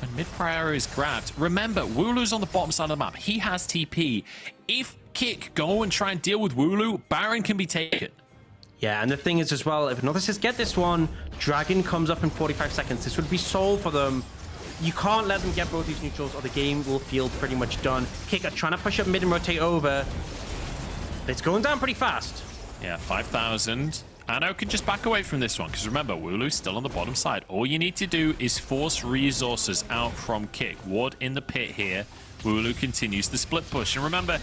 when mid-prior is grabbed, remember, WouLou's on the bottom side of the map. He has TP. If Kick go and try and deal with WouLou, Baron can be taken. Yeah, and the thing is as well, if Anorthosis get this one, Dragon comes up in 45 seconds. This would be soul for them. You can't let them get both these neutrals or the game will feel pretty much done. Kick are trying to push up mid and rotate over. It's going down pretty fast. Yeah, 5,000. Anno can just back away from this one, because remember, WouLou's still on the bottom side. All you need to do is force resources out from Kick. Ward in the pit here. WouLou continues the split push. And remember,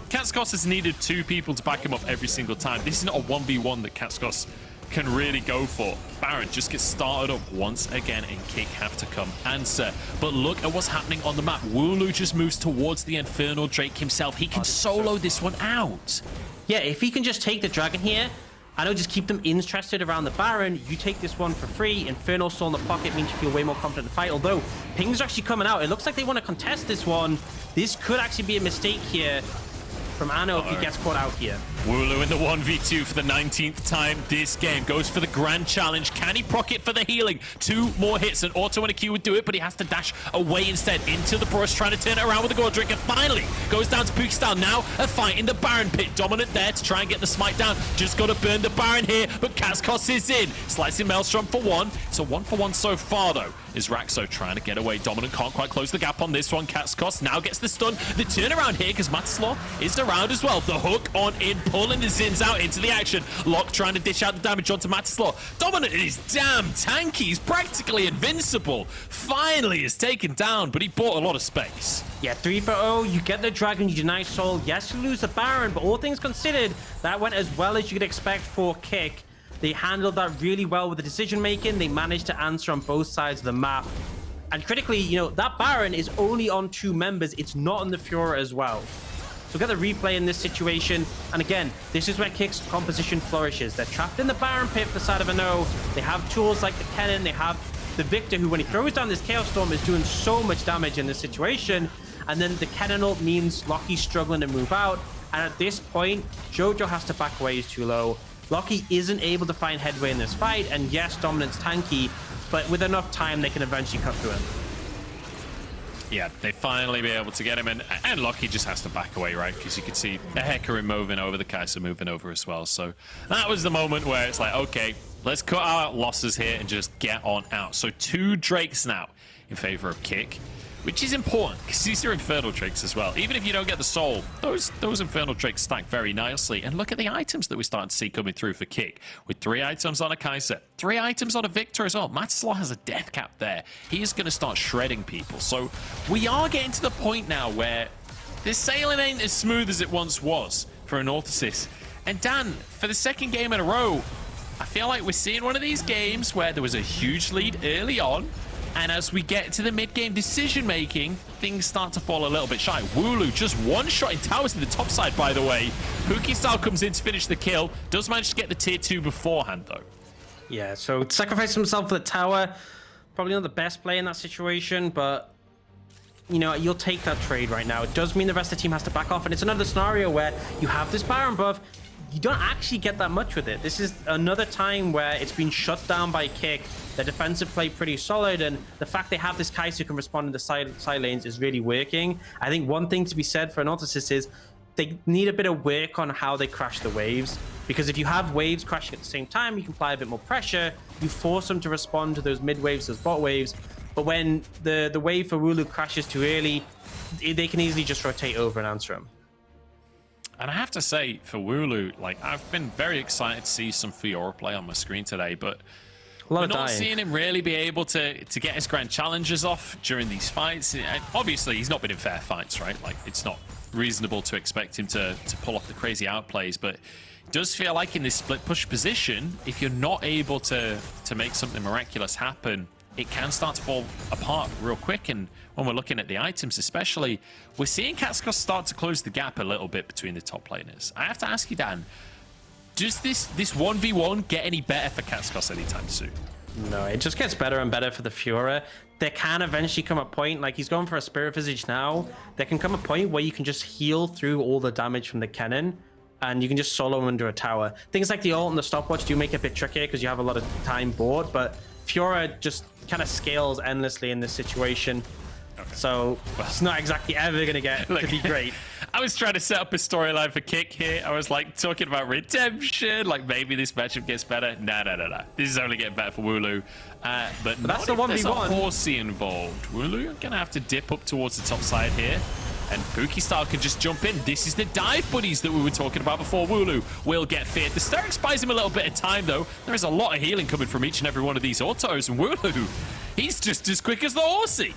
Kackos has needed 2 people to back him up every single time. This is not a 1v1 that Kackos can really go for. Baron just gets started up once again, and Kick have to come answer. But look at what's happening on the map. WouLou just moves towards the Infernal Drake himself. He can solo this one out. Yeah, if he can just take the Dragon here, I know, just keep them interested around the Baron. You take this one for free. Infernal Soul in the pocket means you feel way more confident in the fight. Although, pings are actually coming out. It looks like they want to contest this one. This could actually be a mistake here from Anno if he gets caught out here. WouLou in the 1v2 for the 19th time this game. Goes for the grand challenge. Can he proc it for the healing? 2 more hits. An auto and a Q would do it, but he has to dash away instead into the brush, trying to turn it around with the Gordrick. And finally goes down to Puki style. Now a fight in the Baron pit. Dominant there to try and get the smite down. Just got to burn the Baron here, but Kackos is in. Slicing Maelstrom for 1. It's a 1-for-1 so far, though. Is Raxxo trying to get away. Dominant can't quite close the gap on this one. Kackos now gets the stun. The turnaround here, because Matislaw is around as well. The hook on in, pulling the Zins out into the action. Lock trying to dish out the damage onto Matislaw. Dominant is damn tanky. He's practically invincible. Finally is taken down, but he bought a lot of space. Yeah, 3-for-0. You get the Dragon, you deny Soul. Yes, you lose the Baron, but all things considered, that went as well as you could expect for Kick. They handled that really well with the decision making. They managed to answer on both sides of the map. And critically, you know, that Baron is only on 2 members. It's not on the Fiora as well. So get the replay in this situation. And again, this is where Kick's composition flourishes. They're trapped in the Baron pit for the side of Anno. They have tools like the Kennen. They have the Viktor, who when he throws down this Chaos Storm is doing so much damage in this situation. And then the Kennen ult means LOCKIE's struggling to move out. And at this point, Jojo has to back away. He's too low. LOCKIE isn't able to find headway in this fight, and yes, Dominant's tanky, but with enough time, they can eventually cut through him. Yeah, they finally be able to get him in, and LOCKIE just has to back away, right? Because you could see the Hecarim moving over, the Kai'Sa moving over as well. So that was the moment where it's like, okay, let's cut our losses here and just get on out. So 2 Drakes now in favor of Kick, which is important because these are Infernal Drakes as well. Even if you don't get the Soul, those Infernal Drakes stack very nicely. And look at the items that we're starting to see coming through for Kick. With 3 items on a Kai'Sa, 3 items on a Viktor as well. Matislaw has a death cap there. He is going to start shredding people. So we are getting to the point now where this sailing ain't as smooth as it once was for Anorthosis. And Dan, for the 2nd game in a row, I feel like we're seeing one of these games where there was a huge lead early on, and as we get to the mid-game decision-making, things start to fall a little bit shy. WouLou just one-shotting towers to the top side, by the way. Puki style comes in to finish the kill. Does manage to get the tier 2 beforehand, though. Yeah, so sacrifice himself for the tower. probably not the best play in that situation, but you know, you'll take that trade right now. It does mean the rest of the team has to back off, and it's another scenario where you have this Baron buff, you don't actually get that much with it. This is another time where it's been shut down by Kick. Their defensive play pretty solid, and the fact they have this Kai'Sa who can respond in the side lanes is really working. I think one thing to be said for Anorthosis is they need a bit of work on how they crash the waves, because if you have waves crashing at the same time, you can apply a bit more pressure, you force them to respond to those mid waves, those bot waves. But when the wave for WouLou crashes too early, they can easily just rotate over and answer him. And I have to say, for WouLou, like, I've been very excited to see some Fiora play on my screen today, but we're not seeing him really be able to get his grand challenges off during these fights. And obviously, he's not been in fair fights, right? Like, it's not reasonable to expect him to pull off the crazy outplays, but it does feel like in this split push position, if you're not able to make something miraculous happen, it can start to fall apart real quick. And when we're looking at the items especially, we're seeing Kackos start to close the gap a little bit between the top laners. I have to ask you, Dan, does this 1v1 get any better for Kackos anytime soon? No, it just gets better and better for the Fiora. There can eventually come a point, like he's going for a Spirit Visage now, there can come a point where you can just heal through all the damage from the Kennen, and you can just solo him under a tower. Things like the ult and the stopwatch do make it a bit trickier because you have a lot of time bored, but Fiora just kind of scales endlessly in this situation. Okay. So it's not exactly ever going to get to be great. I was trying to set up a storyline for Kick here. I was like talking about redemption, like maybe this matchup gets better. No. This is only getting better for WouLou. But that's the 1v1. There's a Horsey involved. WouLou gonna have to dip up towards the top side here. And Puki style can just jump in. This is the dive buddies that we were talking about before. WouLou will get feared. The Sterix buys him a little bit of time, though. There is a lot of healing coming from each and every one of these autos. And WouLou, he's just as quick as the Horsey.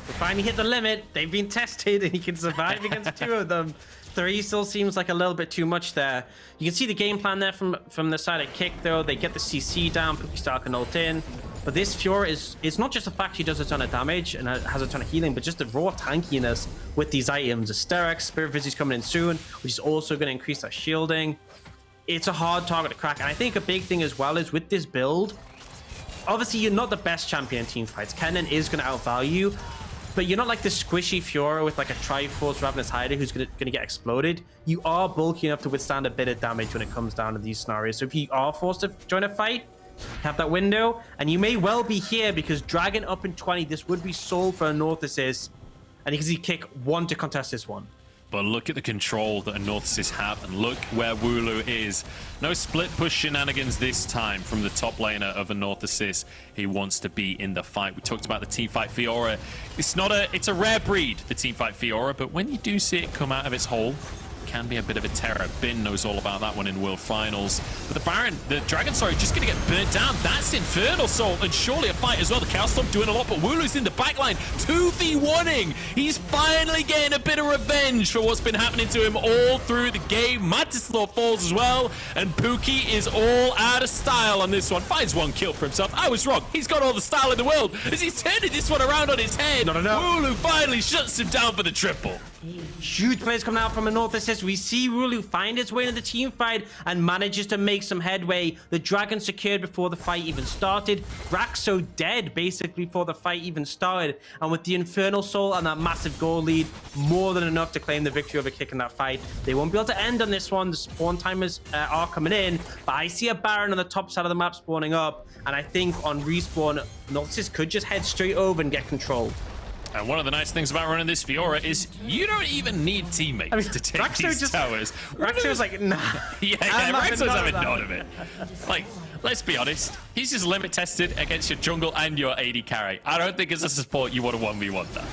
They finally hit the limit. They've been tested, and he can survive against 2 of them. 3 still seems like a little bit too much there. You can see the game plan there from the side of Kick, though. They get the CC down. Puki style can ult in. But this Fiora it's not just the fact he does a ton of damage and has a ton of healing, but just the raw tankiness with these items. The Sterix, Spirit Visage coming in soon, which is also going to increase that shielding. It's a hard target to crack. And I think a big thing as well is with this build, obviously you're not the best champion in team fights. Kennen is going to outvalue you, but you're not like the squishy Fiora with like a Triforce Ravenous Hider who's going to get exploded. You are bulky enough to withstand a bit of damage when it comes down to these scenarios. So if you are forced to join a fight, have that window, and you may well be here because Dragon up in 20, this would be sold for Anorthosis, and you can see Kick want to contest this one. But look at the control that Anorthosis have, and look where WouLou is. No split push shenanigans this time from the top laner of Anorthosis. He wants to be in the fight. We talked about the teamfight Fiora. It's a rare breed, the teamfight Fiora, but when you do see it come out of its hole, can be a bit of a terror. Bin knows all about that one in World Finals. But the Dragon, just going to get burnt down. That's Infernal Soul, and surely a fight as well. The Chaos Storm doing a lot, but WouLou's in the backline, 2v1ing. He's finally getting a bit of revenge for what's been happening to him all through the game. Matislaw falls as well, and Puki is all out of style on this one. Finds 1 kill for himself. I was wrong. He's got all the style in the world as he's turning this one around on his head. Not enough. WouLou finally shuts him down for the triple. Huge plays coming out from Anorthosis. We see WouLou find his way into the team fight and manages to make some headway. The Dragon secured before the fight even started. Raxxo dead basically before the fight even started. And with the Infernal Soul and that massive goal lead, more than enough to claim the victory over Kick in that fight. They won't be able to end on this one. The spawn timers are coming in, but I see a Baron on the top side of the map spawning up. And I think on respawn, Anorthosis could just head straight over and get control. And one of the nice things about running this Fiora is you don't even need teammates to take these towers. Raxxo's like, nah. yeah, Raxxo's having none of it. Like, let's be honest. He's just limit tested against your jungle and your AD carry. I don't think as a support you want to 1v1 that.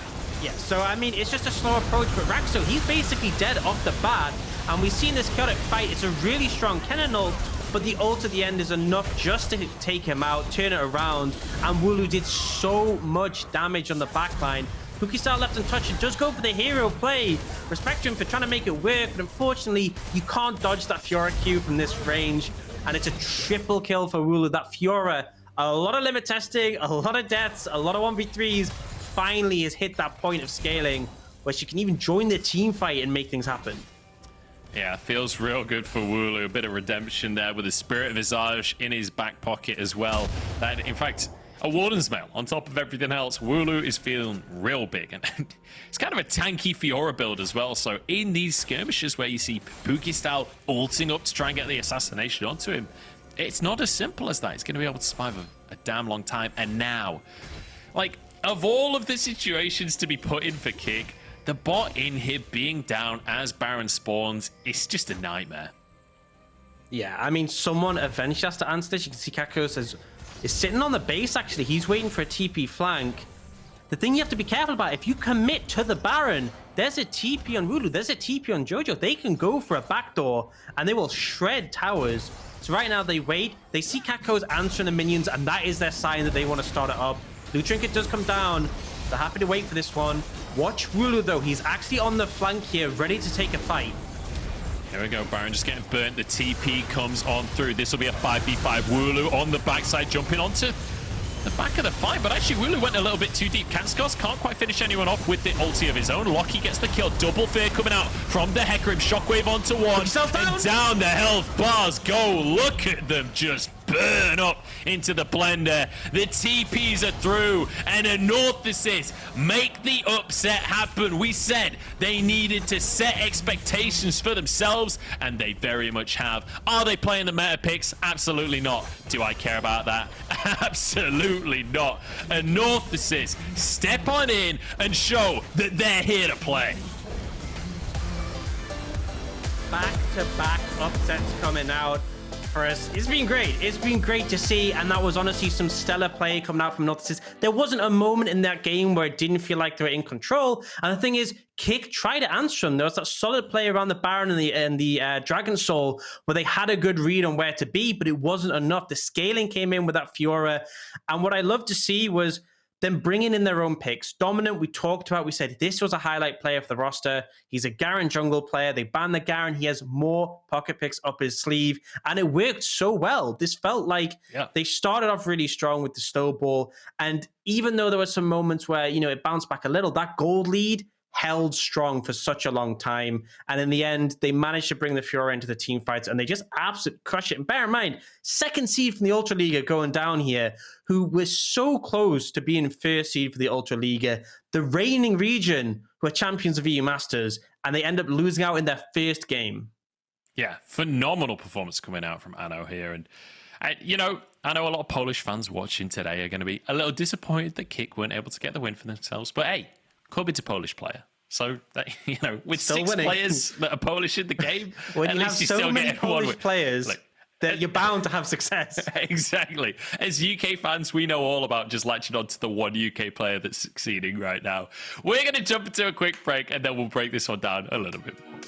Yeah, so I mean, it's just a slow approach, but Raxxo, he's basically dead off the bat. And we've seen this chaotic fight. It's a really strong Kennen ult, but the ult at the end is enough just to take him out, turn it around, and WouLou did so much damage on the backline. Puki style left untouched. It does go for the hero play. Respect to him for trying to make it work, but unfortunately, you can't dodge that Fiora Q from this range, and it's a triple kill for WouLou. That Fiora, a lot of limit testing, a lot of deaths, a lot of 1v3s, finally has hit that point of scaling where she can even join the team fight and make things happen. Yeah, feels real good for WouLou. A bit of redemption there with the Spirit Visage in his back pocket as well. That, in fact, a Warden's Mail on top of everything else. WouLou is feeling real big, and it's kind of a tanky Fiora build as well. So in these skirmishes where you see Puki style ulting up to try and get the assassination onto him, it's not as simple as that. He's going to be able to survive a damn long time. And now, like, of all of the situations to be put in for Kick, the bot in here being down as Baron spawns is just a nightmare. Yeah, I mean, someone eventually has to answer this. You can see Kackos is sitting on the base, actually. He's waiting for a TP flank. The thing you have to be careful about, if you commit to the Baron, there's a TP on WouLou, there's a TP on Jojo. They can go for a backdoor, and they will shred towers. So right now, they wait. They see Kackos answering the minions, and that is their sign that they want to start it up. Blue Trinket does come down. They're happy to wait for this one. Watch WouLou, though. He's actually on the flank here, ready to take a fight. Here we go, Baron just getting burnt. The TP comes on through. This will be a 5v5. WouLou on the backside, jumping onto the back of the fight, but actually WouLou went a little bit too deep. Kackos can't quite finish anyone off with the ulti of his own. LOCKIE gets the kill. Double fear coming out from the Hecarim. Shockwave onto one. And down the health bars go. Look at them just burn up into the blender. The TPs are through, and Anorthosis make the upset happen. We said they needed to set expectations for themselves, and they very much have. Are they playing the meta picks? Absolutely not. Do I care about that? Absolutely not. Anorthosis step on in and show that they're here to play. Back-to-back upsets coming out for us. It's been great. It's been great to see, and that was honestly some stellar play coming out from Nautilus. There wasn't a moment in that game where it didn't feel like they were in control, and the thing is, Kick tried to answer them. There was that solid play around the Baron and the Dragon Soul where they had a good read on where to be, but it wasn't enough. The scaling came in with that Fiora, and what I love to see was them bringing in their own picks. Dominant, we talked about, we said this was a highlight player for the roster. He's a Garen jungle player. They banned the Garen. He has more pocket picks up his sleeve, and it worked so well. This felt like they started off really strong with the snowball, and even though there were some moments where, you know, it bounced back a little, that gold lead held strong for such a long time, and in the end they managed to bring the Fiora into the team fights, and they just absolutely crush it. And bear in mind, second seed from the Ultra Liga going down here, who was so close to being first seed for the Ultra Liga, the reigning region, who are champions of EU Masters, and they end up losing out in their first game. Yeah, phenomenal performance coming out from Ano here. And you know, I know a lot of Polish fans watching today are going to be a little disappointed that Kick weren't able to get the win for themselves, but hey, kubYD's a Polish player, so that, you know, with still 6 winning. Players that are Polish in the game, when at you least have you so still many get Polish players, like, that you're bound to have success. Exactly. As UK fans, we know all about just latching on to the one UK player that's succeeding right now. We're going to jump into a quick break, and then we'll break this one down a little bit more.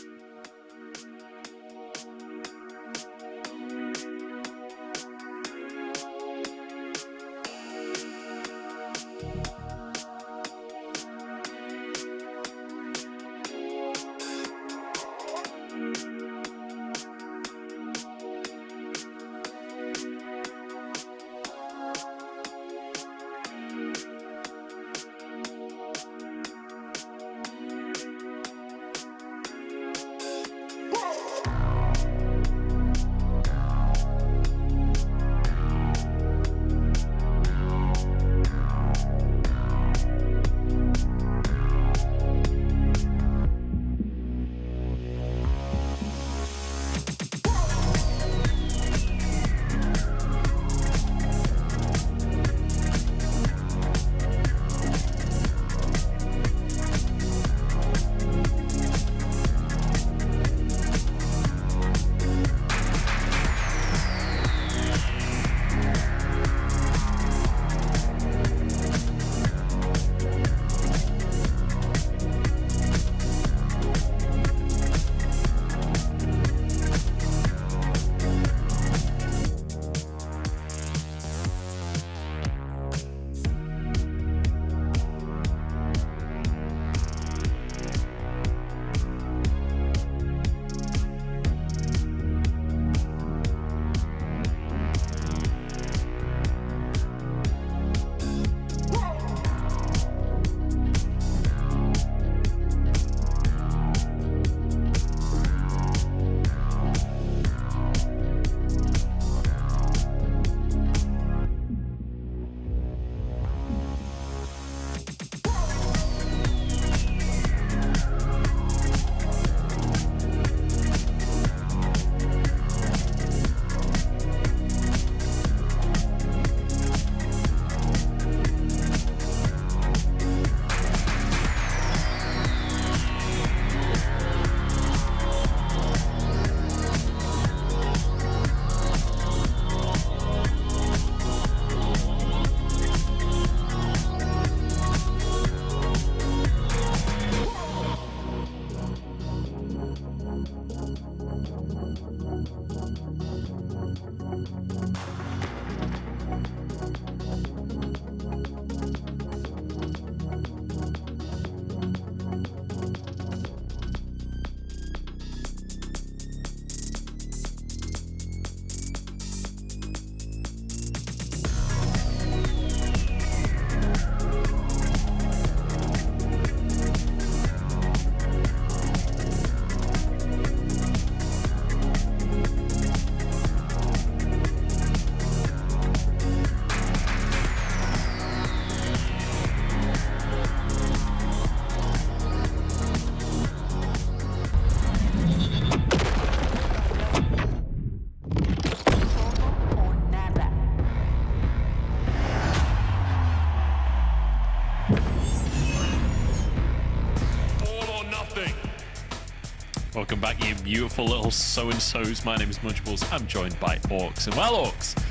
Welcome back, you beautiful little so-and-sos. My name is Munchables. I'm joined by Orcs. And well, Orcs,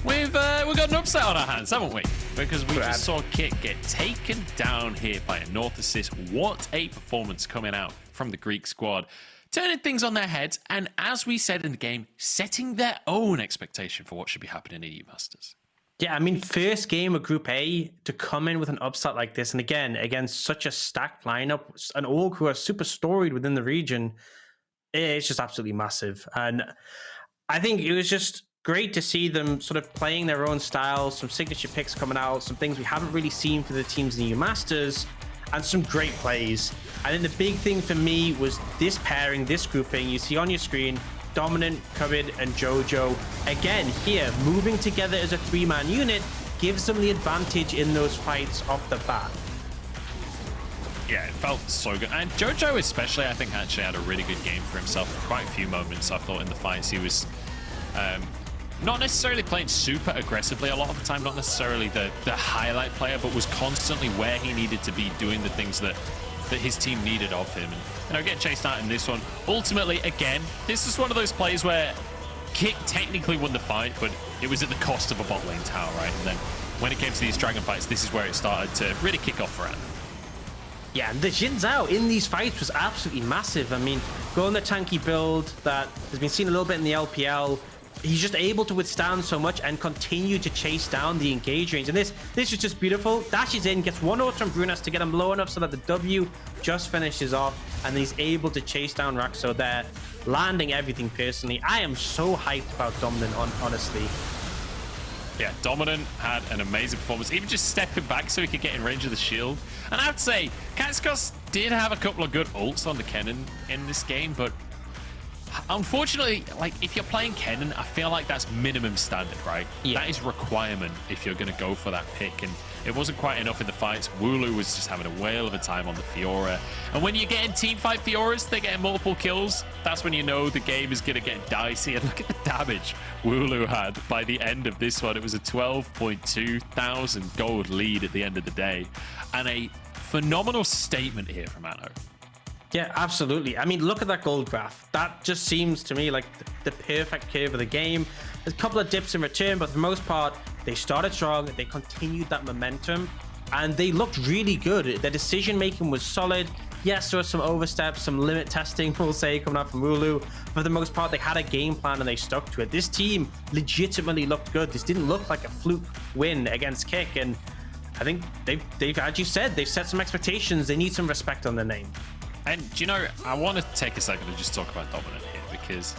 we've got an upset on our hands, haven't we? Because we just saw Kit get taken down here by Anorthosis. What a performance coming out from the Greek squad. Turning things on their heads, and as we said in the game, setting their own expectation for what should be happening in EU Masters. Yeah, I mean, first game of Group A to come in with an upset like this, and again, against such a stacked lineup, an Orc who are super storied within the region, it's just absolutely massive. And I think it was just great to see them sort of playing their own style, some signature picks coming out, some things we haven't really seen for the teams in EU Masters, and some great plays. I think the big thing for me was this pairing, this grouping. You see on your screen, Dominant, kubYD, and JoJo. Again, here, moving together as a three-man unit gives them the advantage in those fights off the bat. Yeah, it felt so good. And JoJo especially, I think, actually had a really good game for himself for quite a few moments. I thought in the fights he was not necessarily playing super aggressively a lot of the time, not necessarily the highlight player, but was constantly where he needed to be, doing the things that his team needed of him. And, you know, get chased out in this one. Ultimately, again, this is one of those plays where Kick technically won the fight, but it was at the cost of a bot lane tower, right? And then when it came to these dragon fights, this is where it started to really kick off for Anna. Yeah, and the Zhao in these fights was absolutely massive. I mean, going the tanky build that has been seen a little bit in the LPL, he's just able to withstand so much and continue to chase down the engage range. And this is just beautiful. Dashes in, gets one ult from Bruness to get him low enough so that the W just finishes off, and he's able to chase down Raxxo there, landing everything personally. I am so hyped about Dominant, honestly. Yeah, Dominant had an amazing performance, even just stepping back so he could get in range of the shield. And I would say, Kackos did have a couple of good ults on the Kennen in this game, but unfortunately, like, if you're playing Kennen, I feel like that's minimum standard, right? Yeah. That is requirement if you're going to go for that pick, and it wasn't quite enough in the fights. WouLou was just having a whale of a time on the Fiora, and when you're getting teamfight Fioras, they're getting multiple kills. That's when you know the game is going to get dicey, and look at the damage WouLou had by the end of this one. It was a 12.2 thousand gold lead at the end of the day, and a phenomenal statement here from Anno. Yeah, absolutely. I mean, look at that gold graph. That just seems to me like the perfect curve of the game. There's a couple of dips in return, but for the most part, they started strong, they continued that momentum, and they looked really good. Their decision-making was solid. Yes, there was some oversteps, some limit testing, we'll say, coming out from WouLou. For the most part, they had a game plan and they stuck to it. This team legitimately looked good. This didn't look like a fluke win against Kick, and I think they've, as you said, they've set some expectations. They need some respect on their name. And, you know, I want to take a second to just talk about Dominant here, because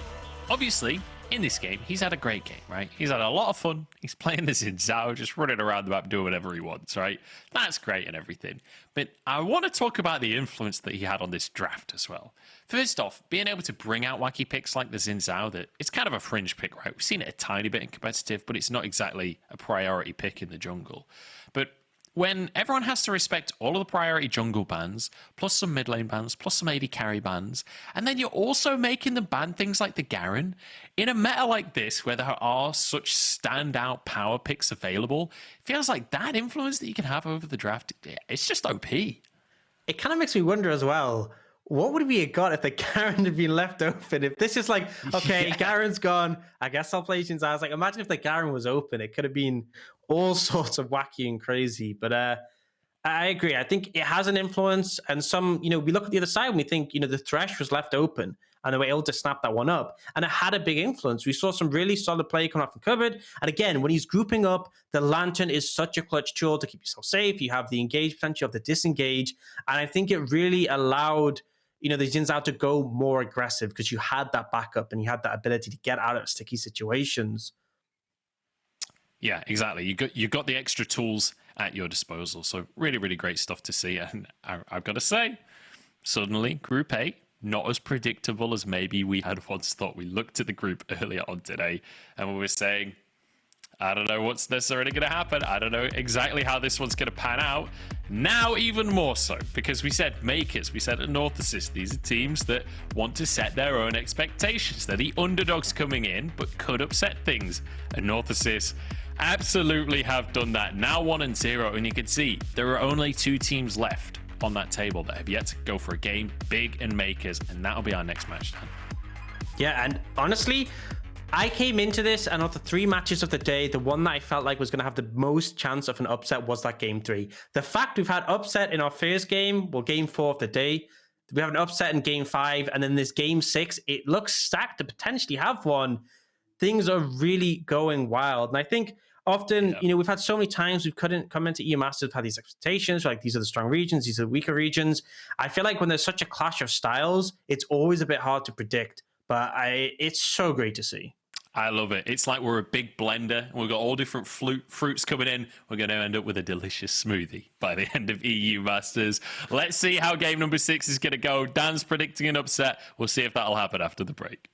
obviously in this game, he's had a great game, right? He's had a lot of fun. He's playing this in Zhao, just running around the map, doing whatever he wants, right? That's great and everything. But I want to talk about the influence that he had on this draft as well. First off, being able to bring out wacky picks like the Xin Zhao, that it's kind of a fringe pick, right? We've seen it a tiny bit in competitive, but it's not exactly a priority pick in the jungle. But when everyone has to respect all of the priority jungle bans, plus some mid lane bans, plus some AD carry bans, and then you're also making them ban things like the Garen, in a meta like this, where there are such standout power picks available, it feels like that influence that you can have over the draft, it's just OP. It kind of makes me wonder as well, what would we have got if the Garen had been left open? If this is like, okay, yeah, Garen's gone, I guess I'll play Xin Zhao. I was like, imagine if the Garen was open, it could have been all sorts of wacky and crazy. But I agree. I think it has an influence. And some, you know, we look at the other side and we think, you know, the Tresh was left open and they were able to snap that one up. And it had a big influence. We saw some really solid play coming out from kubYD. And again, when he's grouping up, the Lantern is such a clutch tool to keep yourself safe. You have the engage potential, you have the disengage. And I think it really allowed, you know, the Xin Zhao to go more aggressive because you had that backup and you had that ability to get out of sticky situations. Yeah, exactly. You got the extra tools at your disposal. So really, really great stuff to see. And I've got to say, suddenly Group A, not as predictable as maybe we had once thought. We looked at the group earlier on today and we were saying, I don't know what's necessarily going to happen. I don't know exactly how this one's going to pan out. Now even more so, because we said Makers, we said Anorthosis. These are teams that want to set their own expectations. They're the underdogs coming in, but could upset things. Anorthosis absolutely have done that. Now 1-0, and you can see there are only 2 teams left on that table that have yet to go for a game, big and makers, and that'll be our next match, Dan. Yeah, and honestly, I came into this, and of the 3 matches of the day, the one that I felt like was going to have the most chance of an upset was that game 3. The fact we've had upset in our first game, well, game 4 of the day, we have an upset in game 5, and then this game 6, it looks stacked to potentially have one. Things are really going wild. And I think often, you know, we've had so many times we couldn't come into EU Masters, we've had these expectations, like these are the strong regions, these are the weaker regions. I feel like when there's such a clash of styles, it's always a bit hard to predict, but it's so great to see. I love it. It's like we're a big blender and we've got all different fruits coming in. We're going to end up with a delicious smoothie by the end of EU Masters. Let's see how game number 6 is going to go. Dan's predicting an upset. We'll see if that'll happen after the break.